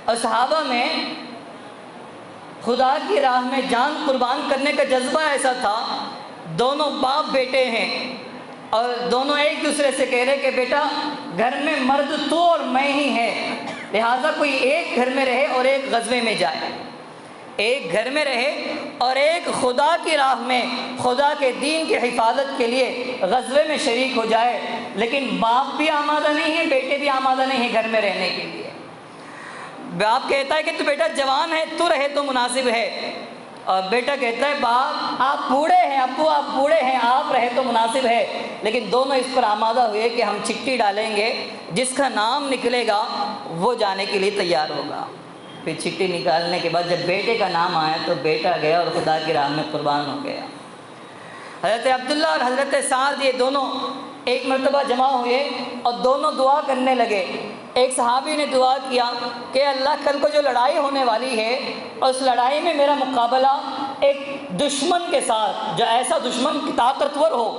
اور صحابہ میں خدا کی راہ میں جان قربان کرنے کا جذبہ ایسا تھا، دونوں باپ بیٹے ہیں اور دونوں ایک دوسرے سے کہہ رہے کہ بیٹا گھر میں مرد تو اور میں ہی ہے، لہٰذا کوئی ایک گھر میں رہے اور ایک غزوے میں جائے، ایک گھر میں رہے اور ایک خدا کی راہ میں خدا کے دین کی حفاظت کے لیے غزوے میں شریک ہو جائے، لیکن باپ بھی آمادہ نہیں ہے، بیٹے بھی آمادہ نہیں ہے گھر میں رہنے کے لیے۔ باپ کہتا ہے کہ تو بیٹا جوان ہے، تو رہے تو مناسب ہے، اور بیٹا کہتا ہے باپ آپ بوڑھے ہیں، ابو آپ بوڑھے ہیں، آپ رہے تو مناسب ہے، لیکن دونوں اس پر آمادہ ہوئے کہ ہم چٹھی ڈالیں گے، جس کا نام نکلے گا وہ جانے کے لیے تیار ہوگا۔ پھر چٹھی نکالنے کے بعد جب بیٹے کا نام آیا تو بیٹا گیا اور خدا کی راہ میں قربان ہو گیا۔ حضرت عبداللہ اور حضرت سعد یہ دونوں ایک مرتبہ جمع ہوئے اور دونوں دعا کرنے لگے۔ ایک صحابی نے دعا کیا کہ اللہ کل کو جو لڑائی ہونے والی ہے اس لڑائی میں میرا مقابلہ ایک دشمن کے ساتھ، جو ایسا دشمن طاقتور ہو،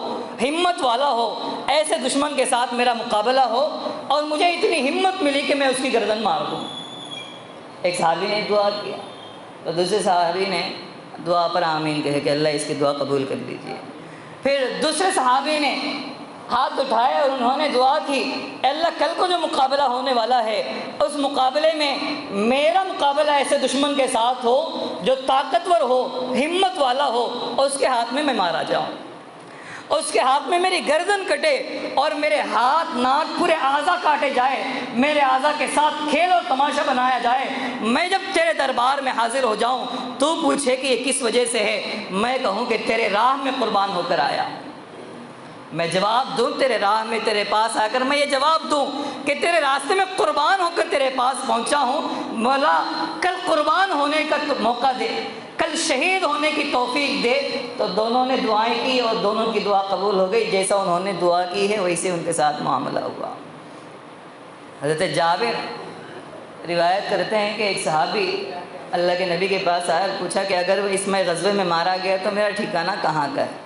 ہمت والا ہو، ایسے دشمن کے ساتھ میرا مقابلہ ہو اور مجھے اتنی ہمت ملی کہ میں اس کی گردن مار دوں۔ ایک صحابی نے دعا کیا تو دوسرے صحابی نے دعا پر آمین کہے کہ اللہ اس کی دعا قبول کر لیجیے۔ پھر دوسرے صحابی نے ہاتھ اٹھائے اور انہوں نے دعا کی اللہ کل کو جو مقابلہ ہونے والا ہے اس مقابلے میں میرا مقابلہ ایسے دشمن کے ساتھ ہو جو طاقتور ہو، ہمت والا ہو، اور اس کے ہاتھ میں مارا جاؤں، اس کے ہاتھ میں میری گردن کٹے اور میرے ہاتھ ناک پورے اعضاء کاٹے جائے، میرے اعضاء کے ساتھ کھیل اور تماشا بنایا جائے، میں جب تیرے دربار میں حاضر ہو جاؤں تو پوچھے کہ یہ کس وجہ سے ہے، میں کہوں کہ تیرے راہ میں قربان ہو کر آیا، میں جواب دوں تیرے راہ میں تیرے پاس آ کر میں یہ جواب دوں کہ تیرے راستے میں قربان ہو کر تیرے پاس پہنچا ہوں، مولا کل قربان ہونے کا موقع دے، کل شہید ہونے کی توفیق دے۔ تو دونوں نے دعائیں کی اور دونوں کی دعا قبول ہو گئی، جیسا انہوں نے دعا کی ہے ویسے ان کے ساتھ معاملہ ہوا۔ حضرت جابر روایت کرتے ہیں کہ ایک صحابی اللہ کے نبی کے پاس آیا، پوچھا کہ اگر وہ اس میں غزوے میں مارا گیا تو میرا ٹھکانہ کہاں کا ہے؟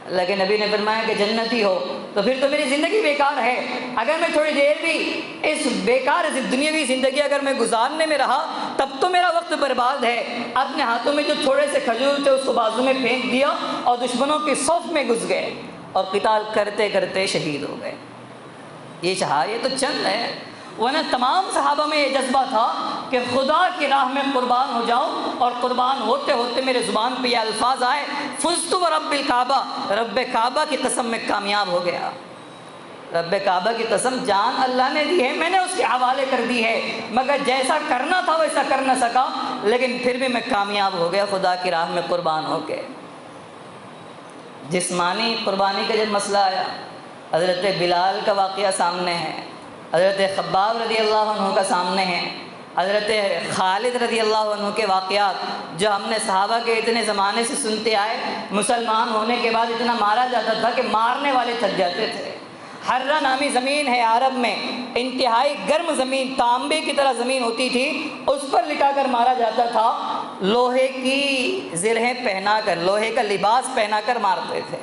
اللہ کے نبی نے فرمایا کہ جنتی ہو، تو پھر تو میری زندگی بیکار ہے، اگر میں تھوڑی دیر بھی اس بیکار دنیاوی زندگی اگر میں گزارنے میں رہا تب تو میرا وقت برباد ہے۔ اپنے ہاتھوں میں جو تھوڑے سے کھجور تھے اس کو بازو میں پھینک دیا اور دشمنوں کی صف میں گھس گئے اور قتال کرتے کرتے شہید ہو گئے۔ یہ تو چند ہے، ورنہ تمام صحابہ میں یہ جذبہ تھا کہ خدا کی راہ میں قربان ہو جاؤں، اور قربان ہوتے ہوتے میرے زبان پہ یہ الفاظ آئے فزت ورب الکعبہ، رب کعبہ کی قسم میں کامیاب ہو گیا۔ رب کعبہ کی قسم جان اللہ نے دی ہے، میں نے اس کے حوالے کر دی ہے، مگر جیسا کرنا تھا ویسا کر نہ سکا، لیکن پھر بھی میں کامیاب ہو گیا خدا کی راہ میں قربان ہو کے۔ جسمانی قربانی کا جب مسئلہ آیا، حضرت بلال کا واقعہ سامنے ہے۔ حضرت خباب رضی اللہ عنہ کا سامنے ہے، حضرت خالد رضی اللہ عنہ کے واقعات جو ہم نے صحابہ کے اتنے زمانے سے سنتے آئے، مسلمان ہونے کے بعد اتنا مارا جاتا تھا کہ مارنے والے تھک جاتے تھے۔ حرہ نامی زمین ہے عرب میں، انتہائی گرم زمین، تانبے کی طرح زمین ہوتی تھی، اس پر لٹا کر مارا جاتا تھا، لوہے کی زرہیں پہنا کر، لوہے کا لباس پہنا کر مارتے تھے،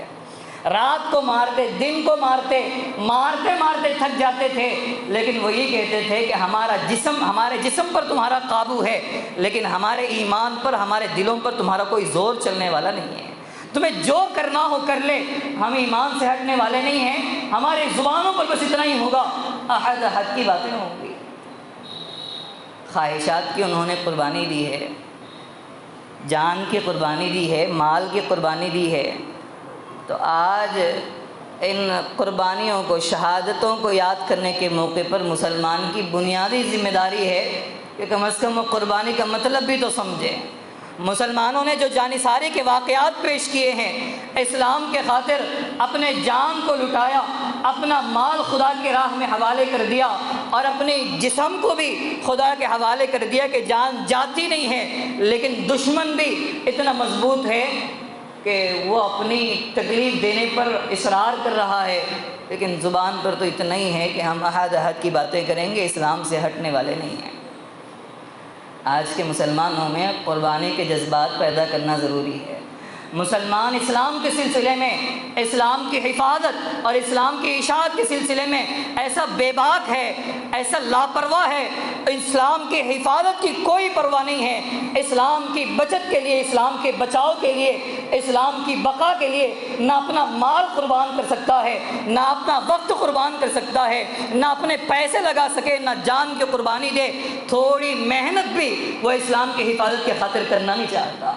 رات کو مارتے، دن کو مارتے، مارتے مارتے تھک جاتے تھے، لیکن وہ یہ کہتے تھے کہ ہمارے جسم پر تمہارا قابو ہے، لیکن ہمارے ایمان پر، ہمارے دلوں پر تمہارا کوئی زور چلنے والا نہیں ہے، تمہیں جو کرنا ہو کر لے، ہم ایمان سے ہٹنے والے نہیں ہیں، ہماری زبانوں پر بس اتنا ہی ہوگا، احد احد کی باتیں ہوں گی۔ خواہشات کی انہوں نے قربانی دی ہے، جان کی قربانی دی ہے، مال کی قربانی دی ہے، تو آج ان قربانیوں کو، شہادتوں کو یاد کرنے کے موقع پر مسلمان کی بنیادی ذمہ داری ہے کہ کم از کم وہ قربانی کا مطلب بھی تو سمجھیں۔ مسلمانوں نے جو جانثاری کے واقعات پیش کیے ہیں، اسلام کے خاطر اپنے جان کو لٹایا، اپنا مال خدا کی راہ میں حوالے کر دیا، اور اپنے جسم کو بھی خدا کے حوالے کر دیا کہ جان جاتی نہیں ہے، لیکن دشمن بھی اتنا مضبوط ہے کہ وہ اپنی تکلیف دینے پر اصرار کر رہا ہے، لیکن زبان پر تو اتنا ہی ہے کہ ہم احد احد کی باتیں کریں گے، اسلام سے ہٹنے والے نہیں ہیں۔ آج کے مسلمانوں میں قربانی کے جذبات پیدا کرنا ضروری ہے۔ مسلمان اسلام کے سلسلے میں، اسلام کی حفاظت اور اسلام کی اشاعت کے سلسلے میں ایسا بے باک ہے، ایسا لاپرواہ ہے، اسلام کی حفاظت کی کوئی پرواہ نہیں ہے، اسلام کی بچت کے لیے، اسلام کے بچاؤ کے لیے، اسلام کی بقا کے لیے نہ اپنا مال قربان کر سکتا ہے، نہ اپنا وقت قربان کر سکتا ہے، نہ اپنے پیسے لگا سکے، نہ جان کی قربانی دے، تھوڑی محنت بھی وہ اسلام کی حفاظت کی خاطر کرنا نہیں چاہتا،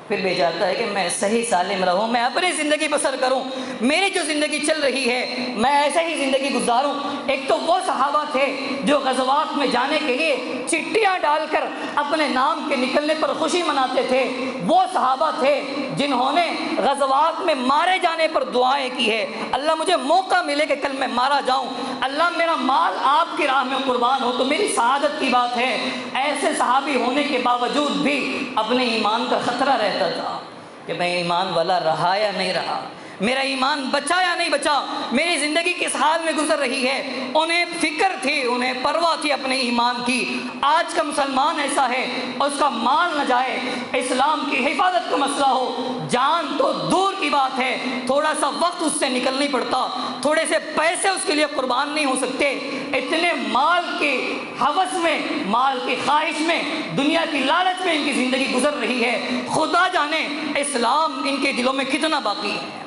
پھر بھی چاہتا ہے کہ میں صحیح سالم رہوں، میں اپنی زندگی بسر کروں، میری جو زندگی چل رہی ہے میں ایسے ہی زندگی گزاروں۔ ایک تو وہ صحابہ تھے جو غزوات میں جانے کے لیے چٹیاں ڈال کر اپنے نام کے نکلنے پر خوشی مناتے تھے، وہ صحابہ تھے جنہوں نے غزوات میں مارے جانے پر دعائیں کی ہے، اللہ مجھے موقع ملے کہ کل میں مارا جاؤں، اللہ میرا مال آپ کی راہ میں قربان ہو تو میری سعادت کی بات ہے۔ ایسے صحابی ہونے کے باوجود بھی اپنے ایمان کا خطرہ رہتا تھا کہ میں ایمان والا رہا یا نہیں رہا، میرا ایمان بچا یا نہیں بچا، میری زندگی کس حال میں گزر رہی ہے، انہیں فکر تھی، انہیں پرواہ تھی اپنے ایمان کی۔ آج کا مسلمان ایسا ہے، اس کا مال نہ جائے، اسلام کی حفاظت کا مسئلہ ہو، جان تو دور کی بات ہے، تھوڑا سا وقت اس سے نکل نہیں پڑتا، تھوڑے سے پیسے اس کے لیے قربان نہیں ہو سکتے، اتنے مال کی ہوس میں، مال کی خواہش میں، دنیا کی لالچ میں ان کی زندگی گزر رہی ہے، خدا جانے اسلام ان کے دلوں میں کتنا باقی ہے۔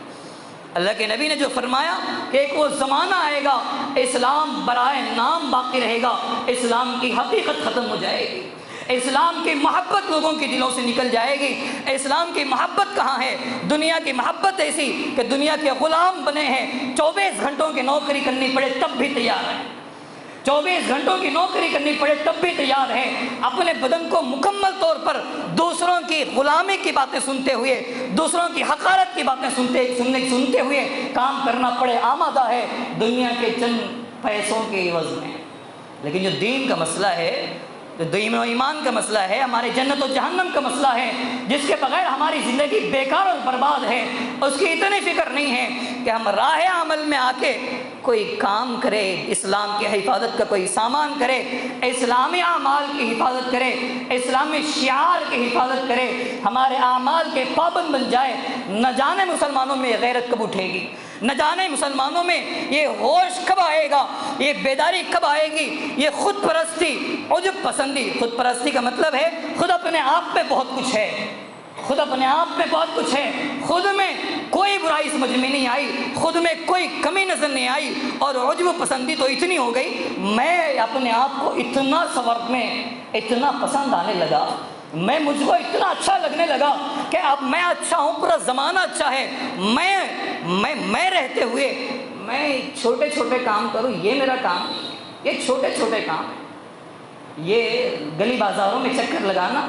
اللہ کے نبی نے جو فرمایا کہ ایک وہ زمانہ آئے گا، اسلام برائے نام باقی رہے گا، اسلام کی حقیقت ختم ہو جائے گی، اسلام کی محبت لوگوں کے دلوں سے نکل جائے گی۔ اسلام کی محبت کہاں ہے؟ دنیا کی محبت ایسی کہ دنیا کے غلام بنے ہیں، 24 گھنٹوں کی نوکری کرنی پڑے تب بھی تیار ہیں، 24 گھنٹوں کی نوکری کرنی پڑے تب بھی تیار ہیں، اپنے بدن کو مکمل طور پر دوسروں کی غلامی کی باتیں سنتے ہوئے، دوسروں کی حقارت کی باتیں سنتے ہوئے کام کرنا پڑے آمادہ ہے دنیا کے چند پیسوں کے عوض میں۔ لیکن جو دین کا مسئلہ ہے، جو دین و ایمان کا مسئلہ ہے، ہمارے جنت و جہنم کا مسئلہ ہے، جس کے بغیر ہماری زندگی بیکار اور برباد ہے، اس کی اتنی فکر نہیں ہے کہ ہم راہ عمل میں آ کے کوئی کام کرے، اسلام کی حفاظت کا کوئی سامان کرے، اسلامی اعمال کی حفاظت کرے، اسلامی شعار کی حفاظت کرے، ہمارے اعمال کے پابند بن جائے۔ نہ جانے مسلمانوں میں غیرت کب اٹھے گی، نہ جانے مسلمانوں میں یہ ہوش کب آئے گا، یہ بیداری کب آئے گی، یہ خود پرستی، عجب پسندی۔ خود پرستی کا مطلب ہے خود اپنے آپ میں بہت کچھ ہے، خود اپنے آپ میں بہت کچھ ہے، خود میں کوئی برائی سمجھ میں نہیں آئی، خود میں کوئی کمی نظر نہیں آئی، اور عجب پسندی تو اتنی ہو گئی، میں اپنے آپ کو اتنا سورت میں اتنا پسند آنے لگا، میں مجھ کو اتنا اچھا لگنے لگا کہ اب میں اچھا ہوں، پورا زمانہ اچھا ہے، میں رہتے ہوئے میں چھوٹے چھوٹے کام کروں، یہ میرا کام نہیں ہے، یہ چھوٹے چھوٹے کام ہیں، یہ گلی بازاروں میں چکر لگانا،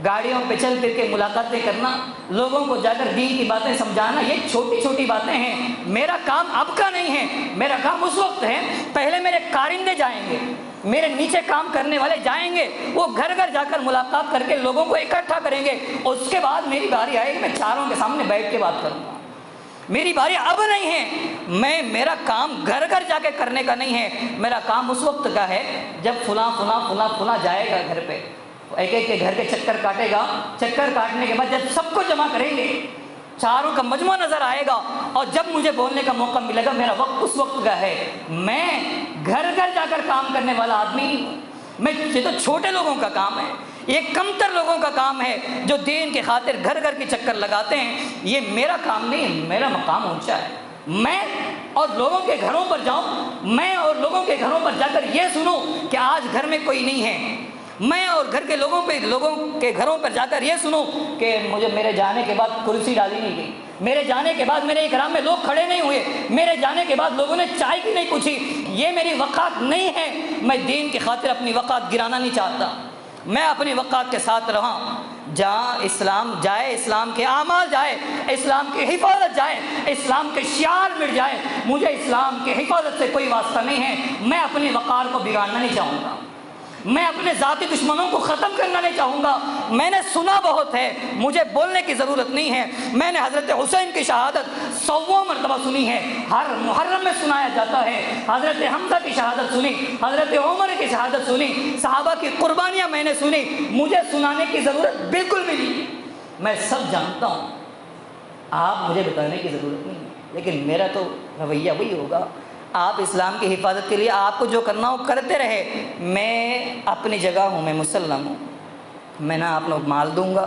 گاڑیوں پہ چل پھر کے ملاقاتیں کرنا، لوگوں کو جا کر دین کی باتیں سمجھانا، یہ چھوٹی چھوٹی باتیں ہیں۔ میرا کام اب کا نہیں ہے، میرا کام اس وقت ہے، پہلے میرے کارندے جائیں گے، میرے نیچے کام کرنے والے جائیں گے، وہ گھر گھر جا کر ملاقات کر کے لوگوں کو اکٹھا کریں گے، اس کے بعد میری باری آئے گی، میں چاروں کے سامنے بیٹھ کے بات کروں گا۔ میری باری اب نہیں ہے، میرا کام گھر گھر جا کے کرنے کا نہیں ہے، میرا کام اس وقت کا ہے جب فلاں فلاں فلاں فلاں جائے گا گھر پہ، ایک ایک کے گھر کے چکر کاٹے گا، چکر کاٹنے کے بعد جب سب کو جمع کریں گے، چاروں کا مجموعہ نظر آئے گا، اور جب مجھے بولنے کا موقع ملے گا، میرا وقت اس وقت کا ہے۔ میں گھر گھر جا کر کام کرنے والا آدمی نہیں ہوں، یہ تو چھوٹے لوگوں کا کام ہے، یہ کمتر لوگوں کا کام ہے جو دین کے خاطر گھر گھر کے چکر لگاتے ہیں۔ یہ میرا کام نہیں ہے، میرا مقام اونچا ہے، میں اور لوگوں کے گھروں پر جاؤں، میں اور لوگوں کے گھروں پر جا کر یہ سنوں کہ آج گھر میں کوئی نہیں ہے، میں اور گھر کے لوگوں کے گھروں پر جا کر یہ سنوں کہ میرے جانے کے بعد کرسی ڈالی نہیں گئی، میرے جانے کے بعد میرے اکرام میں لوگ کھڑے نہیں ہوئے، میرے جانے کے بعد لوگوں نے چائے کی نہیں پوچھی۔ یہ میری وقات نہیں ہے، میں دین کی خاطر اپنی وقات گرانا نہیں چاہتا، میں اپنی وقات کے ساتھ رہا، جہاں اسلام جائے، اسلام کے اعمال جائے، اسلام کی حفاظت جائے، اسلام کے شعار مٹ جائے، مجھے اسلام کی حفاظت سے کوئی واسطہ نہیں ہے، میں اپنی وقار کو بگاڑنا نہیں چاہوں گا، میں اپنے ذاتی دشمنوں کو ختم کرنا نہیں چاہوں گا۔ میں نے سنا بہت ہے، مجھے بولنے کی ضرورت نہیں ہے، میں نے حضرت حسین کی شہادت 100 مرتبہ سنی ہے، ہر محرم میں سنایا جاتا ہے، حضرت حمزہ کی شہادت سنی، حضرت عمر کی شہادت سنی، صحابہ کی قربانیاں میں نے سنی، مجھے سنانے کی ضرورت بالکل بھی نہیں، میں سب جانتا ہوں، آپ مجھے بتانے کی ضرورت نہیں ہے، لیکن میرا تو رویہ وہی ہوگا، آپ اسلام کی حفاظت کے لیے آپ کو جو کرنا ہو کرتے رہے، میں اپنی جگہ ہوں، میں مسلم ہوں، میں نہ آپ کو مال دوں گا،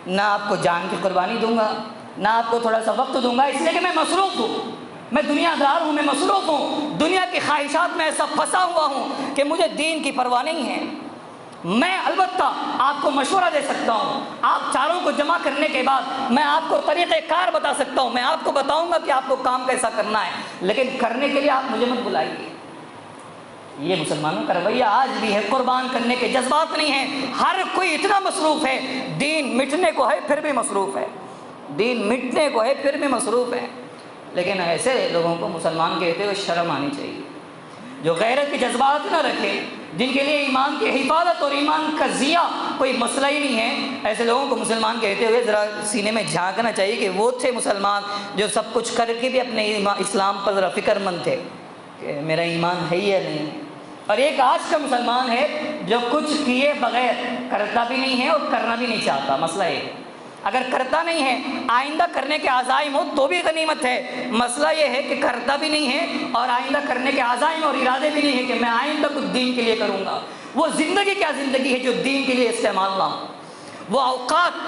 نہ آپ کو جان کی قربانی دوں گا، نہ آپ کو تھوڑا سا وقت دوں گا، اس لیے کہ میں مصروف ہوں، میں دنیا دار ہوں، میں مصروف ہوں، دنیا کی خواہشات میں ایسا پھنسا ہوا ہوں کہ مجھے دین کی پرواہ نہیں ہے۔ میں البتہ آپ کو مشورہ دے سکتا ہوں، آپ چاروں کو جمع کرنے کے بعد میں آپ کو طریقہ کار بتا سکتا ہوں، میں آپ کو بتاؤں گا کہ آپ کو کام کیسا کرنا ہے، لیکن کرنے کے لیے آپ مجھے مت بلائیے۔ یہ مسلمانوں کا رویہ آج بھی ہے، قربان کرنے کے جذبات نہیں ہیں، ہر کوئی اتنا مصروف ہے، دین مٹنے کو ہے پھر بھی مصروف ہے، دین مٹنے کو ہے پھر بھی مصروف ہے، لیکن ایسے لوگوں کو مسلمان کہتے ہوئے شرم آنی چاہیے، جو غیرت کے جذبات نہ رکھے، جن کے لیے ایمان کی حفاظت اور ایمان کا ضیاع کوئی مسئلہ ہی نہیں ہے، ایسے لوگوں کو مسلمان کہتے ہوئے ذرا سینے میں جھانکنا چاہیے کہ وہ تھے مسلمان جو سب کچھ کر کے بھی اپنے اسلام پر ذرا فکر مند تھے کہ میرا ایمان ہے یا نہیں، اور ایک آج کا مسلمان ہے جو کچھ کیے بغیر کرتا بھی نہیں ہے اور کرنا بھی نہیں چاہتا۔ مسئلہ ہے اگر کرتا نہیں ہے، آئندہ کرنے کے عزائم ہو تو بھی غنیمت ہے، مسئلہ یہ ہے کہ کرتا بھی نہیں ہے اور آئندہ کرنے کے عزائم اور ارادے بھی نہیں ہے کہ میں آئندہ کچھ دین کے لیے کروں گا۔ وہ زندگی کیا زندگی ہے جو دین کے لیے استعمال نہ ہو، وہ اوقات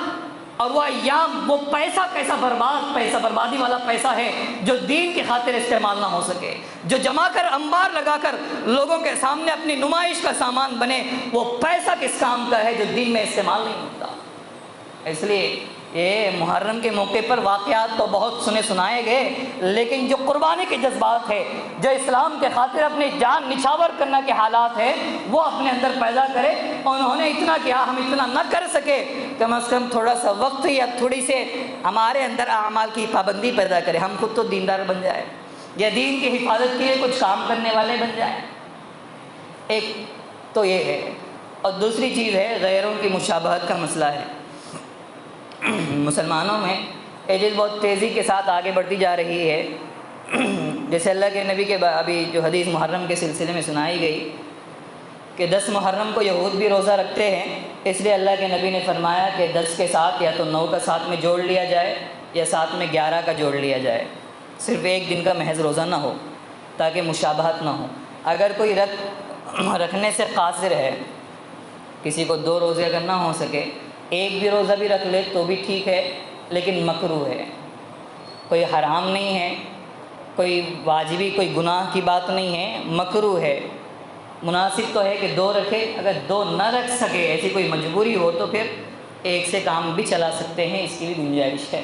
اور وہ ایام، وہ پیسہ کیسا بربادی والا پیسہ ہے جو دین کی خاطر استعمال نہ ہو سکے، جو جمع کر انبار لگا کر لوگوں کے سامنے اپنی نمائش کا سامان بنے، وہ پیسہ کس کام کا ہے جو دین میں استعمال نہیں ہوتا۔ اس لیے یہ محرم کے موقع پر واقعات تو بہت سنائے گئے، لیکن جو قربانی کے جذبات ہے، جو اسلام کے خاطر اپنی جان نچھاور کرنے کے حالات ہے، وہ اپنے اندر پیدا کرے۔ انہوں نے اتنا کیا، ہم اتنا نہ کر سکے، کم از کم تھوڑا سا وقت یا تھوڑی سے ہمارے اندر اعمال کی پابندی پیدا کرے، ہم خود تو دیندار بن جائیں یا دین کی حفاظت کے لیے کچھ کام کرنے والے بن جائیں۔ ایک تو یہ ہے، اور دوسری چیز ہے غیروں کی مشابہت کا مسئلہ ہے۔ مسلمانوں میں یہ چیز بہت تیزی کے ساتھ آگے بڑھتی جا رہی ہے، جیسے اللہ کے نبی کے ابھی جو حدیث محرم کے سلسلے میں سنائی گئی کہ 10 محرم کو یہود بھی روزہ رکھتے ہیں، اس لیے اللہ کے نبی نے فرمایا کہ 10 کے ساتھ یا تو 9 کا ساتھ میں جوڑ لیا جائے یا ساتھ میں 11 کا جوڑ لیا جائے، صرف ایک دن کا محض روزہ نہ ہو تاکہ مشابہت نہ ہو۔ اگر کوئی رکھنے سے قاصر ہے، کسی کو 2 روزے اگر نہ ہو سکے، ایک بھی روزہ بھی رکھ لے تو بھی ٹھیک ہے، لیکن مکروہ ہے، کوئی حرام نہیں ہے، کوئی واجبی کوئی گناہ کی بات نہیں ہے، مکروہ ہے۔ مناسب تو ہے کہ 2 رکھے، اگر 2 نہ رکھ سکے، ایسی کوئی مجبوری ہو تو پھر ایک سے کام بھی چلا سکتے ہیں، اس کی بھی گنجائش ہے۔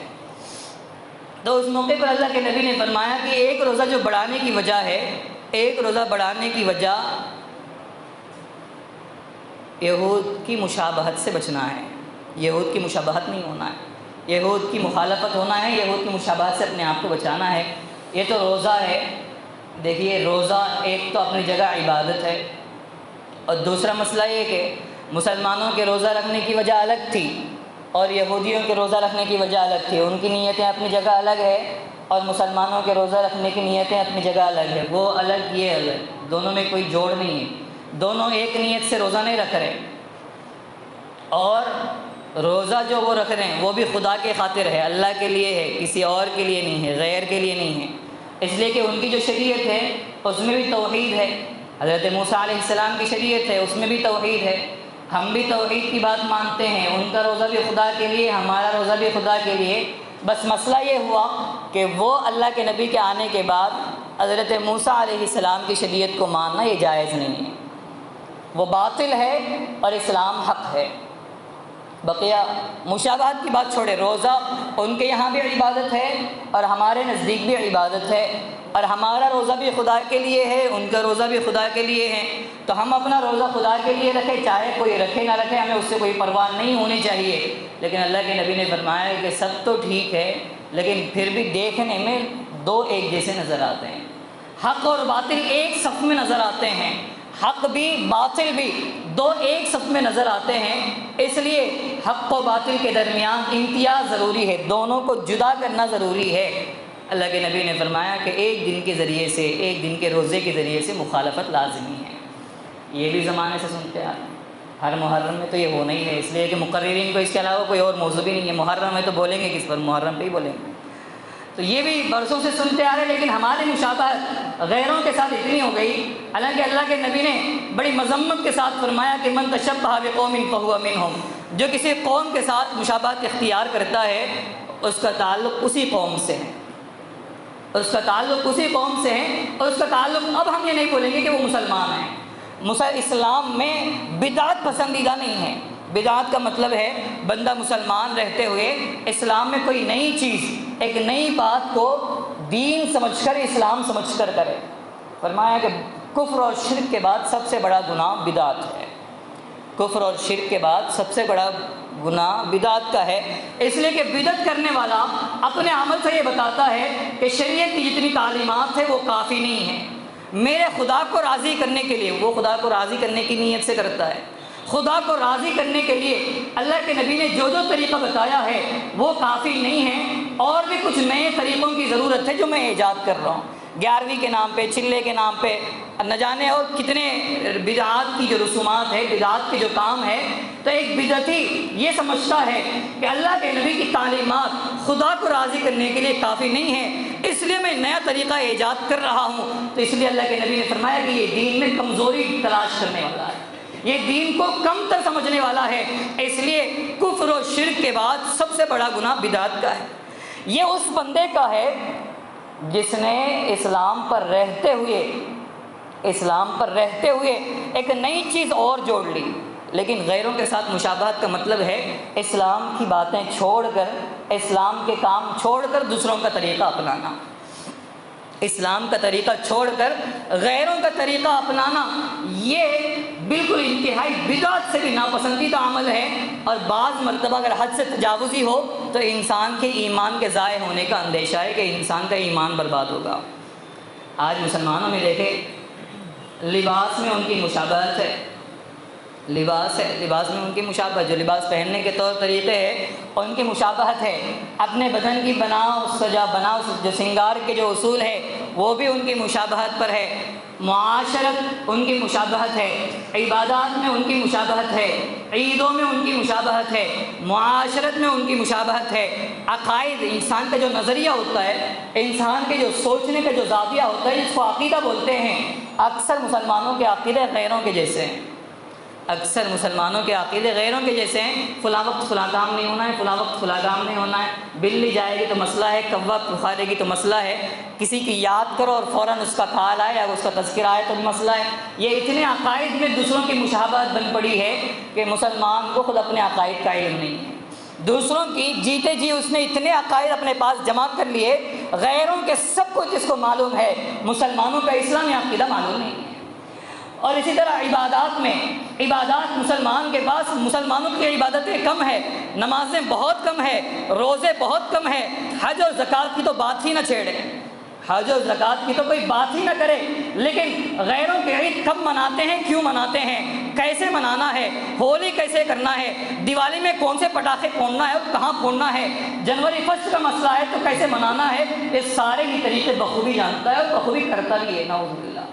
تو اس موقع پر اللہ کے نبی نے فرمایا کہ ایک روزہ جو بڑھانے کی وجہ ہے، ایک روزہ بڑھانے کی وجہ یہود کی مشابہت سے بچنا ہے۔ یہود کی مشابہت نہیں ہونا ہے، یہود کی مخالفت ہونا ہے، یہود کی مشابہت سے اپنے آپ کو بچانا ہے۔ یہ تو روزہ ہے، دیکھیے روزہ ایک تو اپنی جگہ عبادت ہے، اور دوسرا مسئلہ یہ کہ مسلمانوں کے روزہ رکھنے کی وجہ الگ تھی اور یہودیوں کے روزہ رکھنے کی وجہ الگ تھی، ان کی نیتیں اپنی جگہ الگ ہے اور مسلمانوں کے روزہ رکھنے کی نیتیں اپنی جگہ الگ ہے، وہ الگ یہ الگ، دونوں میں کوئی جوڑ نہیں ہے، دونوں ایک نیت سے روزہ نہیں رکھ رہے، اور روزہ جو وہ رکھ رہے ہیں وہ بھی خدا کے خاطر ہے، اللہ کے لیے ہے، کسی اور کے لیے نہیں ہے، غیر کے لیے نہیں ہے، اس لیے کہ ان کی جو شریعت ہے اس میں بھی توحید ہے، حضرت موسیٰ علیہ السلام کی شریعت ہے اس میں بھی توحید ہے، ہم بھی توحید کی بات مانتے ہیں، ان کا روزہ بھی خدا کے لیے، ہمارا روزہ بھی خدا کے لیے، بس مسئلہ یہ ہوا کہ وہ اللہ کے نبی کے آنے کے بعد حضرت موسیٰ علیہ السلام کی شریعت کو ماننا یہ جائز نہیں ہے، وہ باطل ہے اور اسلام حق ہے۔ بقیہ مشابہت کی بات چھوڑے، روزہ ان کے یہاں بھی عبادت ہے اور ہمارے نزدیک بھی عبادت ہے، اور ہمارا روزہ بھی خدا کے لیے ہے، ان کا روزہ بھی خدا کے لیے ہے، تو ہم اپنا روزہ خدا کے لیے رکھیں، چاہے کوئی رکھے نہ رکھے، ہمیں اس سے کوئی پرواہ نہیں ہونی چاہیے، لیکن اللہ کے نبی نے فرمایا کہ سب تو ٹھیک ہے لیکن پھر بھی دیکھنے میں دو ایک جیسے نظر آتے ہیں، حق اور باطل ایک صف میں نظر آتے ہیں، حق بھی باطل بھی دو ایک صف میں نظر آتے ہیں، اس لیے حق و باطل کے درمیان امتیاز ضروری ہے، دونوں کو جدا کرنا ضروری ہے۔ اللہ کے نبی نے فرمایا کہ ایک دن کے ذریعے سے، ایک دن کے روزے کے ذریعے سے مخالفت لازمی ہے، یہ بھی زمانے سے سنتے آ رہے ہیں، ہر محرم میں تو یہ ہونا ہی ہے، اس لیے کہ مقررین کو اس کے علاوہ کوئی اور موضوع بھی نہیں ہے، محرم ہے تو بولیں گے کس پر، محرم پہ ہی بولیں گے، تو یہ بھی برسوں سے سنتے آ رہے، لیکن ہماری مشابہت غیروں کے ساتھ اتنی ہو گئی، حالانکہ اللہ کے نبی نے بڑی مذمت کے ساتھ فرمایا کہ من تشبہ بقوم فہو منہم، جو کسی قوم کے ساتھ مشابہت اختیار کرتا ہے اس کا تعلق اسی قوم سے ہے، اس کا تعلق اسی قوم سے ہے، اور اس کا تعلق، اب ہم یہ نہیں بولیں گے کہ وہ مسلمان ہیں، اسلام میں بدعت پسندیدہ نہیں ہے، بدعت کا مطلب ہے بندہ مسلمان رہتے ہوئے اسلام میں کوئی نئی چیز، ایک نئی بات کو دین سمجھ کر، اسلام سمجھ کر کرے، فرمایا کہ کفر اور شرک کے بعد سب سے بڑا گناہ بدعت ہے، کفر اور شرک کے بعد سب سے بڑا گناہ بدعت کا ہے، اس لیے کہ بدعت کرنے والا اپنے عمل سے یہ بتاتا ہے کہ شریعت کی جتنی تعلیمات ہے وہ کافی نہیں ہے، میرے خدا کو راضی کرنے کے لیے، وہ خدا کو راضی کرنے کی نیت سے کرتا ہے، خدا کو راضی کرنے کے لیے اللہ کے نبی نے جو جو طریقہ بتایا ہے وہ کافی نہیں ہے، اور بھی کچھ نئے طریقوں کی ضرورت ہے جو میں ایجاد کر رہا ہوں، 11ویں کے نام پہ، چلے کے نام پہ، نہ جانے اور کتنے بدعات کی جو رسومات ہے، بدعات کے جو کام ہے، تو ایک بدعتی یہ سمجھتا ہے کہ اللہ کے نبی کی تعلیمات خدا کو راضی کرنے کے لیے کافی نہیں ہے، اس لیے میں نیا طریقہ ایجاد کر رہا ہوں، تو اس لیے اللہ کے نبی نے فرمایا کہ یہ دین میں کمزوری تلاش کرنے والا ہے، یہ دین کو کم تر سمجھنے والا ہے، اس لیے کفر و شرک کے بعد سب سے بڑا گناہ بدعت کا ہے، یہ اس بندے کا ہے جس نے اسلام پر رہتے ہوئے ایک نئی چیز اور جوڑ لی، لیکن غیروں کے ساتھ مشابہت کا مطلب ہے اسلام کی باتیں چھوڑ کر، اسلام کے کام چھوڑ کر دوسروں کا طریقہ اپنانا، اسلام کا طریقہ چھوڑ کر غیروں کا طریقہ اپنانا، یہ بالکل انتہائی بدعت سے بھی ناپسندیدہ عمل ہے، اور بعض مرتبہ اگر حد سے تجاوزی ہو تو انسان کے ایمان کے ضائع ہونے کا اندیشہ ہے کہ انسان کا ایمان برباد ہوگا۔ آج مسلمانوں میں دیکھیں، لباس میں ان کی مشابہت ہے، لباس میں ان کی مشابہت، جو لباس پہننے کے طور طریقے ہیں ان کی مشابہت ہے، اپنے بدن کی بناؤ جو سنگار کے جو اصول ہے وہ بھی ان کی مشابہت پر ہے، معاشرت ان کی مشابہت ہے، عبادات میں ان کی مشابہت ہے، عیدوں میں ان کی مشابہت ہے، معاشرت میں ان کی مشابہت ہے، عقائد، انسان کا جو نظریہ ہوتا ہے، انسان کے جو سوچنے کا جو زاویہ ہوتا ہے جس کو عقیدہ بولتے ہیں، اکثر مسلمانوں کے عقیدے غیروں کے جیسے ہیں، اکثر مسلمانوں کے عقیدے غیروں کے جیسے ہیں، فلاں وقت فلاں کام نہیں ہونا ہے، فلاں وقت فلاں کام نہیں ہونا ہے، بلی جائے گی تو مسئلہ ہے، کوا پکارے گی تو مسئلہ ہے، کسی کی یاد کرو اور فوراً اس کا کال آئے یا اس کا تذکرہ آئے تو بھی مسئلہ ہے، یہ اتنے عقائد میں دوسروں کی مشابہت بن پڑی ہے کہ مسلمان کو خود اپنے عقائد کا علم نہیں ہے، دوسروں کی جیتے جی اس نے اتنے عقائد اپنے پاس جمع کر لیے، غیروں کے سب کچھ جس کو معلوم ہے، مسلمانوں کا اسلامی عقیدہ معلوم نہیں ہے، اور اسی طرح عبادات میں، عبادات مسلمان کے پاس، مسلمانوں کی عبادتیں کم ہے، نمازیں بہت کم ہے، روزے بہت کم ہے، حج اور زکوٰۃ کی تو بات ہی نہ چھیڑے، حج و زکوٰۃ کی تو کوئی بات ہی نہ کرے۔ لیکن غیروں کے عید کب مناتے ہیں، کیوں مناتے ہیں، کیسے منانا ہے، ہولی کیسے کرنا ہے، دیوالی میں کون سے پٹاخے پھوڑنا ہے اور کہاں پھوڑنا ہے، جنوری فسٹ کا مسئلہ ہے تو کیسے منانا ہے، یہ سارے ہی طریقے بخوبی جانتا ہے اور بخوبی کرتا بھی ہے، نعوذ باللہ۔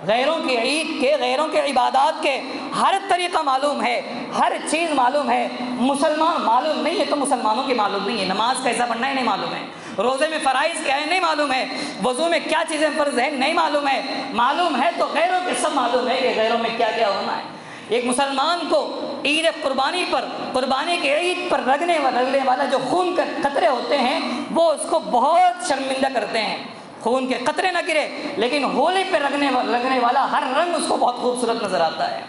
غیروں کی عید کے، غیروں کے عبادات کے ہر طریقہ معلوم ہے، ہر چیز معلوم ہے، مسلمان معلوم نہیں ہے تو مسلمانوں کی معلوم نہیں ہے، نماز کیسا پڑھنا ہے نہیں معلوم ہے، روزے میں فرائض کیا ہے نہیں معلوم ہے، وضو میں کیا چیزیں فرض ہیں نہیں معلوم ہے، معلوم ہے تو غیروں کے سب معلوم ہے کہ غیروں میں کیا کیا ہونا ہے۔ ایک مسلمان کو عید قربانی پر، قربانی کے عید پر رگنے والا جو خون کے قطرے ہوتے ہیں وہ اس کو بہت شرمندہ کرتے ہیں، خون کے قطرے نہ گرے، لیکن ہولی پہ لگنے والا ہر رنگ اس کو بہت خوبصورت نظر آتا ہے۔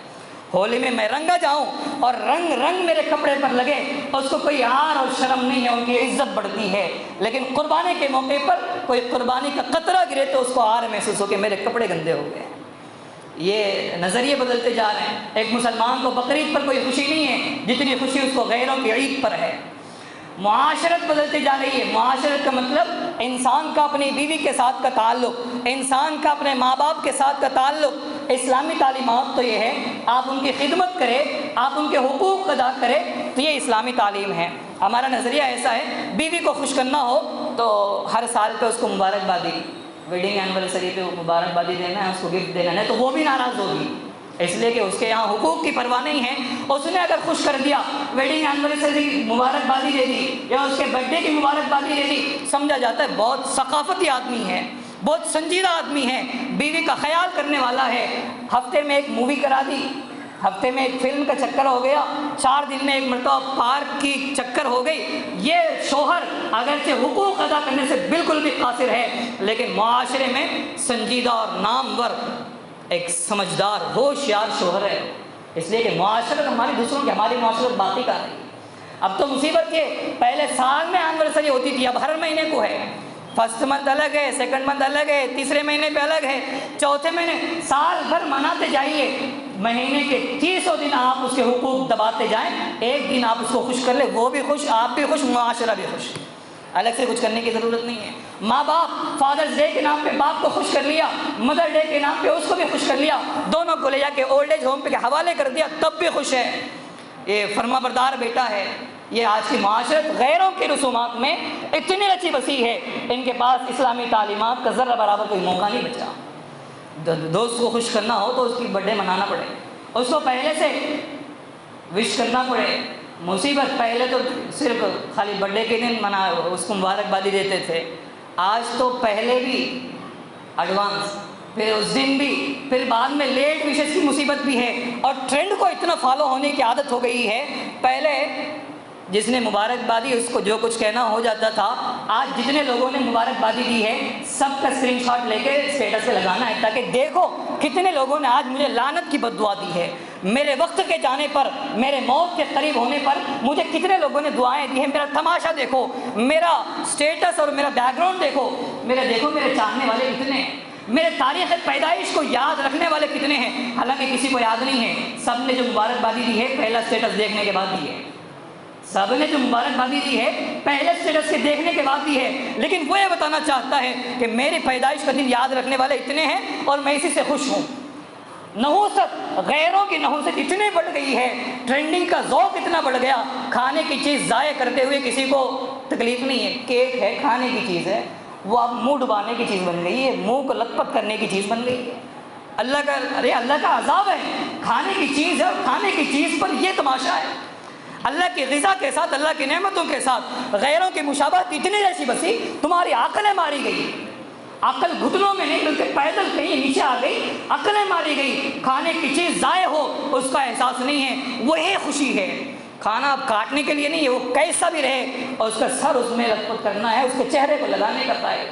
ہولی میں رنگا جاؤں اور رنگ میرے کپڑے پر لگے، اس کو کوئی عار اور شرم نہیں ہے، ان کی عزت بڑھتی ہے، لیکن قربانی کے موقع پر کوئی قربانی کا قطرہ گرے تو اس کو عار محسوس ہو کہ میرے کپڑے گندے ہو گئے۔ یہ نظریے بدلتے جا رہے ہیں۔ ایک مسلمان کو بقرعید پر کوئی خوشی نہیں ہے جتنی خوشی اس کو غیروں کی عید پر ہے۔ معاشرت بدلتی جا رہی ہے۔ معاشرت کا مطلب انسان کا اپنی بیوی کے ساتھ کا تعلق، انسان کا اپنے ماں باپ کے ساتھ کا تعلق۔ اسلامی تعلیمات تو یہ ہے آپ ان کی خدمت کریں، آپ ان کے حقوق ادا کریں، تو یہ اسلامی تعلیم ہے۔ ہمارا نظریہ ایسا ہے، بیوی کو خوش کرنا ہو تو ہر سال پہ اس کو مبارکبادی، ویڈنگ اینیورسری پہ مبارکبادی دینا ہے، اس کو گفٹ دینا ہے، تو وہ بھی ناراض ہوگی، اس لیے کہ اس کے یہاں حقوق کی پرواہ نہیں ہے۔ اس نے اگر خوش کر دیا، ویڈنگ اینیورسری مبارکبادی دے دی یا اس کے برتھ ڈے کی مبارکبادی دے دی، سمجھا جاتا ہے بہت ثقافتی آدمی ہے، بہت سنجیدہ آدمی ہے، بیوی کا خیال کرنے والا ہے۔ ہفتے میں ایک مووی کرا دی، ہفتے میں ایک فلم کا چکر ہو گیا، 4 دن میں ایک مرتبہ پارک کی چکر ہو گئی، یہ شوہر اگرچہ حقوق ادا کرنے سے بالکل بھی قاصر ہے، لیکن معاشرے میں سنجیدہ اور نامور ایک سمجھدار ہوشیار شوہر ہے، اس لیے کہ معاشرت ہماری دوسروں کی، ہماری معاشرت باقی کر رہی ہے۔ اب تو مصیبت یہ، پہلے سال میں اینیورسری ہوتی تھی، اب ہر مہینے کو ہے، فرسٹ منتھ الگ ہے، سیکنڈ منتھ الگ ہے، تیسرے مہینے پہ الگ ہے، چوتھے مہینے، سال بھر مناتے جائیے، مہینے کے 30 دن آپ اس کے حقوق دباتے جائیں، ایک دن آپ اس کو خوش کر لیں، وہ بھی خوش، آپ بھی خوش، معاشرہ بھی خوش، الگ سے کچھ کرنے کی ضرورت نہیں ہے۔ ماں باپ فادرز ڈے کے نام پہ باپ کو خوش کر لیا، مدر ڈے کے نام پہ اس کو بھی خوش کر لیا، دونوں کو لے جا کے اولڈ ایج ہوم پہ حوالے کر دیا، تب بھی خوش ہے، یہ فرما بردار بیٹا ہے۔ یہ آج کی معاشرت غیروں کی رسومات میں اتنی رچی بسی ہے، ان کے پاس اسلامی تعلیمات کا ذرہ برابر کوئی موقع نہیں بچا۔ دوست کو خوش کرنا ہو تو اس کی برتھ ڈے منانا پڑے، اس کو پہلے سے وش کرنا پڑے۔ مصیبت پہلے تو صرف خالی برتھ ڈے کے دن اس کو مبارکبادی دیتے تھے، آج تو پہلے بھی ایڈوانس، پھر اس دن بھی، پھر بعد میں لیٹ وشز کی مصیبت بھی ہے، اور ٹرینڈ کو اتنا فالو ہونے کی عادت ہو گئی ہے۔ پہلے جس نے مبارکبادی اس کو جو کچھ کہنا ہو جاتا تھا، آج جتنے لوگوں نے مبارکبادی دی ہے سب کا اسکرین شاٹ لے کے اسٹیٹس پہ لگانا ہے، تاکہ دیکھو کتنے لوگوں نے آج مجھے لعنت کی بد دعا دی ہے، میرے وقت کے جانے پر، میرے موت کے قریب ہونے پر مجھے کتنے لوگوں نے دعائیں دی ہیں، میرا تماشا دیکھو، میرا اسٹیٹس اور میرا بیک گراؤنڈ دیکھو، میرے چاہنے والے کتنے ہیں، میرے تاریخ پیدائش کو یاد رکھنے والے کتنے ہیں۔ حالانکہ کسی کو یاد نہیں ہے، سب نے جو مبارکبادی دی ہے پہلا اسٹیٹس دیکھنے کے بعد دی ہے، سب نے جو مبارکبادی دی ہے پہلے اسٹیٹس کے دیکھنے کے بعد دی ہے، لیکن وہ یہ بتانا چاہتا ہے کہ میری پیدائش کا دن یاد رکھنے والے اتنے ہیں اور میں اسی سے خوش ہوں۔ نحوست، غیروں کی نحوست اتنی بڑھ گئی ہے، ٹرینڈنگ کا ذوق اتنا بڑھ گیا، کھانے کی چیز ضائع کرتے ہوئے کسی کو تکلیف نہیں ہے، کیک ہے، کھانے کی چیز ہے، وہ اب منہ ڈبانے کی چیز بن گئی ہے، منہ کو لت پت کرنے کی چیز بن گئی ہے۔ اللہ کا عذاب ہے، کھانے کی چیز ہے اور کھانے کی چیز پر یہ تماشا ہے۔ اللہ کی غذا کے ساتھ، اللہ کی نعمتوں کے ساتھ غیروں کی مشابہت اتنی ایسی بسی، تمہاری عقلیں ماری گئی، عقل گھٹنوں میں نہیں بلکہ پیدل کہیں نیچے آ گئی، عقلیں ماری گئی، کھانے کی چیز ضائع ہو اس کا احساس نہیں ہے، وہی خوشی ہے۔ کھانا اب کاٹنے کے لیے نہیں ہے، وہ کیسا بھی رہے اور اس کا سر اس میں لٹ پٹ کرنا ہے، اس کے چہرے کو لگانے کا ہے۔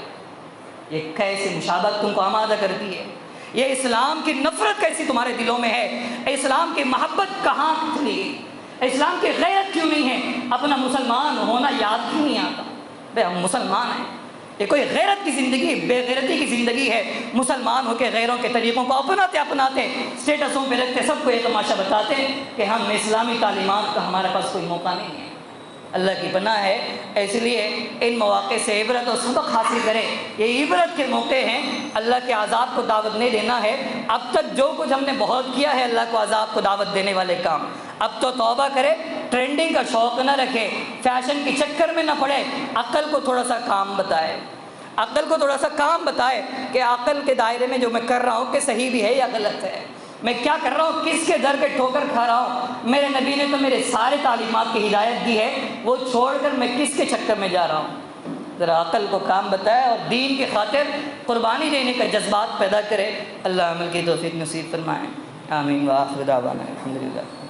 یہ کیسی مشابہت تم کو آمادہ کرتی ہے، یہ اسلام کی نفرت کیسی تمہارے دلوں میں ہے، اسلام کی محبت کہاں چلی گئی، اسلام کی غیرت کیوں نہیں ہے، اپنا مسلمان ہونا یاد کیوں نہیں آتا۔ بھائی ہم مسلمان ہیں، یہ کوئی غیرت کی زندگی، بے غیرتی کی زندگی ہے۔ مسلمان ہو کے غیروں کے طریقوں کو اپناتے اسٹیٹسوں پہ رکھتے، سب کو یہ تماشا بتاتے کہ ہم اسلامی تعلیمات کا ہمارے پاس کوئی موقع نہیں ہے۔ اللہ کی پناہ ہے، اس لیے ان مواقع سے عبرت اور سبق حاصل کریں۔ یہ عبرت کے موقع ہیں، اللہ کے عذاب کو دعوت نہیں دینا ہے۔ اب تک جو کچھ ہم نے بہت کیا ہے اللہ کو عذاب کو دعوت دینے والے کام، اب تو توبہ کرے، ٹرینڈنگ کا شوق نہ رکھے، فیشن کے چکر میں نہ پڑے، عقل کو تھوڑا سا کام بتائے، عقل کو تھوڑا سا کام بتائے کہ عقل کے دائرے میں جو میں کر رہا ہوں کہ صحیح بھی ہے یا غلط ہے، میں کیا کر رہا ہوں، کس کے در پہ ٹھوکر کھا رہا ہوں۔ میرے نبی نے تو میرے سارے تعلیمات کی ہدایت دی ہے، وہ چھوڑ کر میں کس کے چکر میں جا رہا ہوں۔ ذرا عقل کو کام بتائے اور دین کی خاطر قربانی دینے کا جذبات پیدا کرے۔ اللہ عمل کی توفیق نصیب فرمائے، آمین۔ وآخر دعوانا الحمدللہ۔